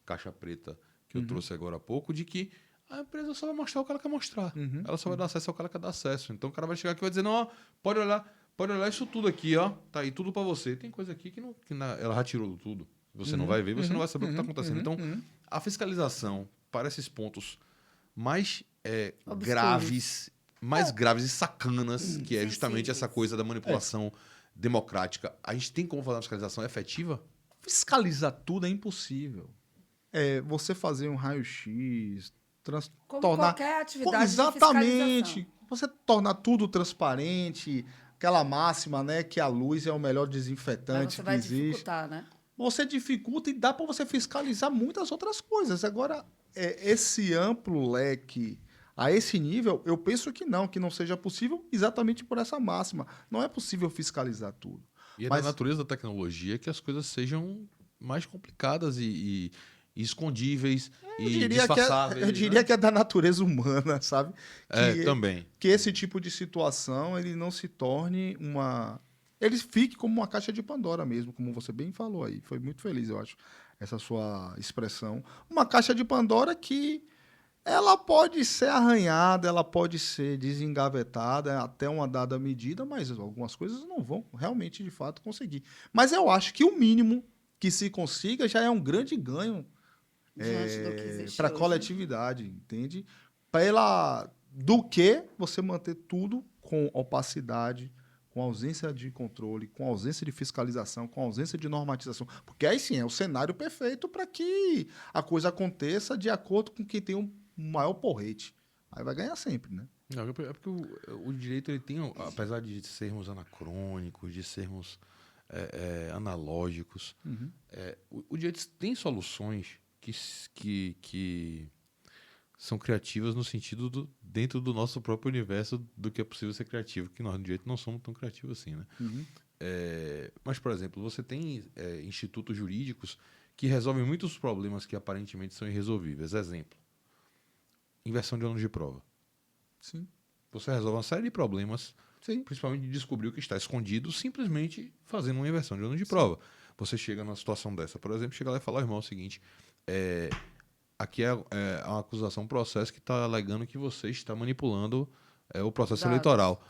caixa preta que eu trouxe agora há pouco, de que a empresa só vai mostrar o que ela quer mostrar. Ela só vai dar acesso ao que ela quer dar acesso. Então o cara vai chegar aqui e vai dizer, não, ó, pode olhar isso tudo aqui, ó, tá aí tudo para você. Tem coisa aqui ela já tirou tudo. Você não vai ver, você não vai saber o que está acontecendo. Então, a fiscalização para esses pontos mais graves e sacanas, que é justamente essa coisa da manipulação democrática, a gente tem como fazer uma fiscalização efetiva? Fiscalizar tudo é impossível. Você fazer um raio-x, qualquer atividade exatamente. De fiscalização. Você tornar tudo transparente, aquela máxima, né, que a luz é o melhor desinfetante que existe. Dificultar, né? Você dificulta e dá para você fiscalizar muitas outras coisas. Agora, esse amplo leque a esse nível, eu penso que não seja possível exatamente por essa máxima. Não é possível fiscalizar tudo. E é da natureza da tecnologia que as coisas sejam mais complicadas e escondíveis e disfarçáveis. Eu diria que é da natureza humana, sabe? Também. Que esse tipo de situação ele não se torne ele fique como uma caixa de Pandora mesmo, como você bem falou aí. Foi muito feliz, eu acho, essa sua expressão. Uma caixa de Pandora que ela pode ser arranhada, ela pode ser desengavetada até uma dada medida, mas algumas coisas não vão realmente, de fato, conseguir. Mas eu acho que o mínimo que se consiga já é um grande ganho para a coletividade, entende? Do que você manter tudo com opacidade, com ausência de controle, com ausência de fiscalização, com ausência de normatização. Porque aí sim é o cenário perfeito para que a coisa aconteça de acordo com quem tem um maior porrete. Aí vai ganhar sempre, né? Não, é porque o direito, ele tem, apesar de sermos anacrônicos, de sermos analógicos, o direito tem soluções que são criativas no sentido dentro do nosso próprio universo do que é possível ser criativo, que nós no direito não somos tão criativos assim, né? Mas, por exemplo, você tem institutos jurídicos que resolvem muitos problemas que aparentemente são irresolvíveis. Exemplo, inversão de ônus de prova. Sim. Você resolve uma série de problemas, sim, principalmente de descobrir o que está escondido, simplesmente fazendo uma inversão de ônus de prova. Você chega numa situação dessa, por exemplo, chega lá e fala, irmão, é o seguinte, aqui é uma acusação, um processo que está alegando que você está manipulando o processo eleitoral.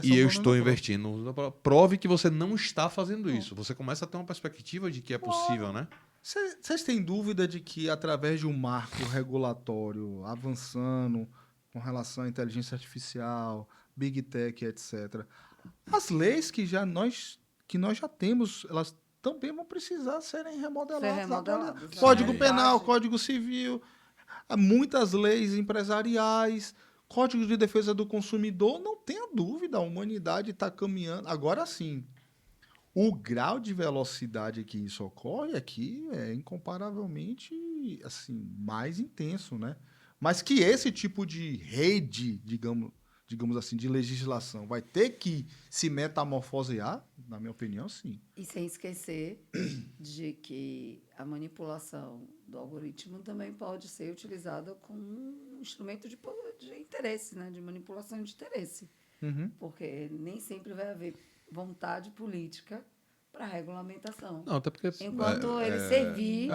E eu estou investindo. Prove que você não está fazendo isso. Você começa a ter uma perspectiva de que é possível, né? Vocês têm dúvida de que, através de um marco regulatório avançando com relação à inteligência artificial, Big Tech, etc., as leis que nós já temos, elas também vão precisar serem remodeladas. remodeladas, Código né? Penal, Verdade. Código Civil, há muitas leis empresariais, Código de Defesa do Consumidor, não tenha dúvida, a humanidade está caminhando. Agora sim, o grau de velocidade que isso ocorre aqui é incomparavelmente assim, mais intenso, né? Mas que esse tipo de rede, digamos assim, de legislação vai ter que se metamorfosear, na minha opinião, sim. E sem esquecer de que a manipulação do algoritmo também pode ser utilizada como um instrumento de interesse, né? De manipulação de interesse. Porque nem sempre vai haver vontade política para regulamentação. Não, até porque... Enquanto ele servir...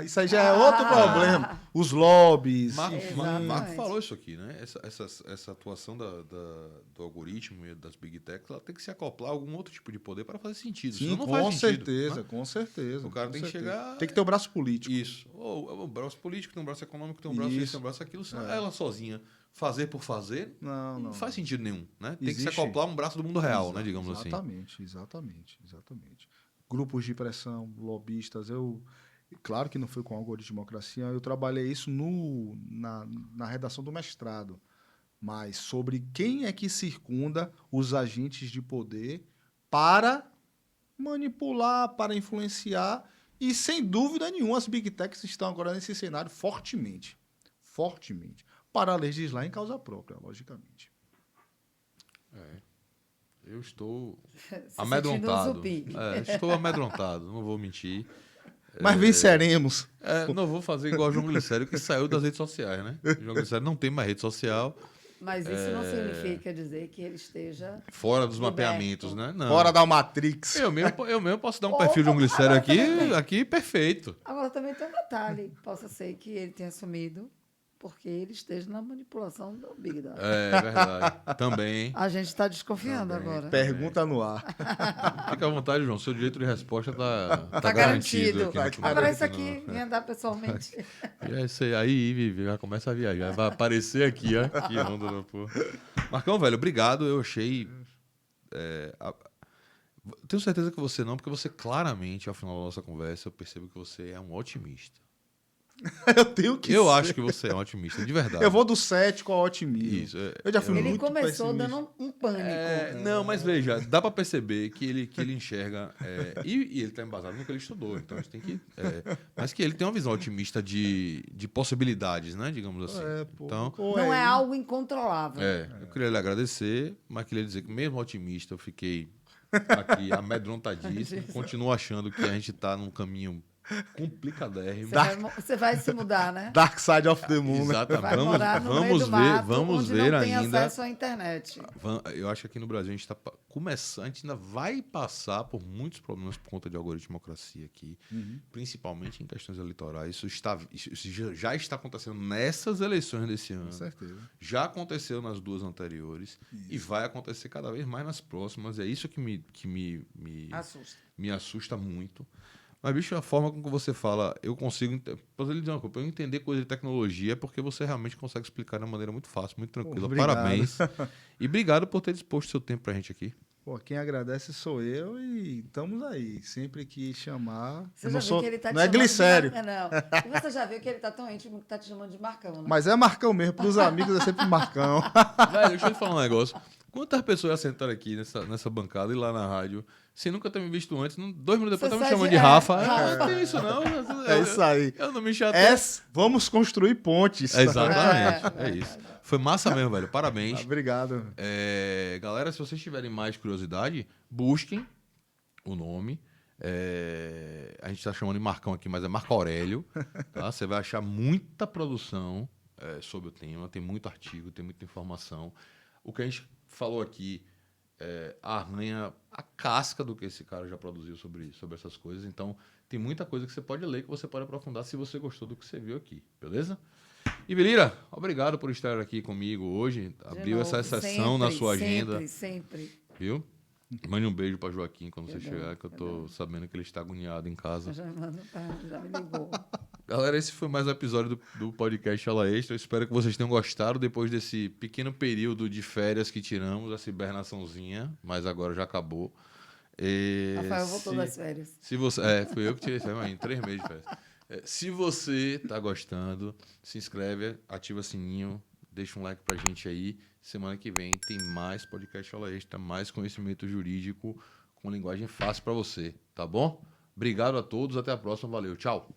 Isso aí já é outro problema. Os lobbies. Marco, enfim. Marco falou isso aqui, né? Essa atuação do algoritmo e das big techs, ela tem que se acoplar a algum outro tipo de poder para fazer sentido. Sim, Senão não com faz sentido, certeza, né? com certeza. O cara com tem que certeza. chegar... Tem que ter o braço político. Isso. Ou o braço político, tem um braço econômico, tem um braço isso, tem um braço aquilo. Ela sozinha fazer por fazer não faz sentido nenhum, né? Tem que se acoplar a um braço do mundo real, né? Digamos assim. Exatamente. Grupos de pressão, lobistas, claro que não foi com algoritmocracia, eu trabalhei isso na redação do mestrado, mas sobre quem é que circunda os agentes de poder para manipular, para influenciar, e sem dúvida nenhuma as big techs estão agora nesse cenário fortemente, para legislar em causa própria, logicamente. Eu estou se amedrontado. sentindo um zumbi. Estou amedrontado, não vou mentir. Mas venceremos. Não vou fazer igual o João Glicério, que saiu das redes sociais, né? O João Glicério não tem mais rede social, Mas isso não significa dizer que ele esteja fora dos liberto. mapeamentos, né? Não. Fora da Matrix. Eu mesmo posso dar um perfil de João Glicério aqui perfeito. Agora também tem um detalhe. Possa ser que ele tenha assumido porque ele esteja na manipulação do Big Data. É verdade. Também. A gente está desconfiando agora. Pergunta no ar. Fica à vontade, João. Seu direito de resposta tá Tá garantido. garantido. Aqui no Agora Tudo isso Aqui aqui, não. vem andar pessoalmente. E é isso aí, Vivi, já começa a viajar. Vai aparecer aqui, ó. Que onda, né, pô. Marcão, velho, obrigado. Eu achei... Tenho certeza que você não, porque você claramente, ao final da nossa conversa, eu percebo que você é um otimista. Eu tenho que Eu ser. acho que você é um otimista, de verdade. Eu vou do cético ao otimismo. Isso. Eu já fui Ele muito começou pessimista. dando um pânico. Não, mas veja, dá pra perceber que ele enxerga, e ele tá embasado no que ele estudou, então a gente tem que... mas que ele tem uma visão otimista de possibilidades, né, digamos assim. Então, Não é algo incontrolável. eu queria lhe agradecer, mas queria dizer que mesmo otimista eu fiquei aqui amedrontadíssimo, continuo achando que a gente tá num caminho complicadérrimo. Você vai se mudar, né? Dark Side of the Moon. Né? Exatamente. Vai morar no meio do mato, Vamos onde ver não tem ainda. acesso à internet. Eu acho que aqui no Brasil a gente está começando, a gente ainda vai passar por muitos problemas por conta de algoritmocracia aqui, principalmente em questões eleitorais. Isso já está acontecendo nessas eleições desse ano. Com certeza. Já aconteceu nas duas anteriores e vai acontecer cada vez mais nas próximas. É isso que Assusta. me assusta muito. Mas, bicho, a forma com que você fala, eu consigo... Posso lhe dizer uma coisa, para eu entender coisa de tecnologia é porque você realmente consegue explicar de uma maneira muito fácil, muito tranquila. Obrigado. Parabéns. E obrigado por ter disposto seu tempo pra gente aqui. Pô, quem agradece sou eu e estamos aí. Sempre que chamar... Você eu já não viu sou, que ele tá te não é chamando glicério. Não. E você já viu que ele tá tão íntimo que tá te chamando de Marcão, né? Mas é Marcão mesmo. Para os amigos é sempre Marcão. Velho, deixa eu te falar um negócio. Quantas pessoas já sentaram aqui nessa bancada e lá na rádio, sem nunca ter me visto antes, 2 minutos depois Você tá me sai chamando de- de Rafa. Rafa. Não tem isso não. É isso aí. Eu não me chateio. Vamos construir pontes. Exatamente. É, É isso. Foi massa mesmo, velho. Parabéns. Obrigado. Galera, se vocês tiverem mais curiosidade, busquem o nome. A gente está chamando de Marcão aqui, mas é Marco Aurélio. Tá? Você vai achar muita produção sobre o tema, tem muito artigo, tem muita informação. O que a gente falou aqui arranha a casca do que esse cara já produziu sobre essas coisas. Então, tem muita coisa que você pode ler, que você pode aprofundar se você gostou do que você viu aqui. Beleza? E Velira, obrigado por estar aqui comigo hoje. Abriu essa exceção na sua agenda. Sempre. Viu? Mande um beijo para Joaquim quando você Eu dou, chegar, que eu tô sabendo que ele está agoniado em casa. Já me ligou. Galera, esse foi mais um episódio do podcast Aula Extra. Eu espero que vocês tenham gostado depois desse pequeno período de férias que tiramos, essa hibernaçãozinha, mas agora já acabou. Rafael voltou das férias. Se você, fui eu que tirei férias, mas em 3 meses de férias. Se você tá gostando, se inscreve, ativa o sininho, deixa um like pra gente aí. Semana que vem tem mais podcast Aula Extra, mais conhecimento jurídico com linguagem fácil para você, tá bom? Obrigado a todos, até a próxima, valeu, tchau!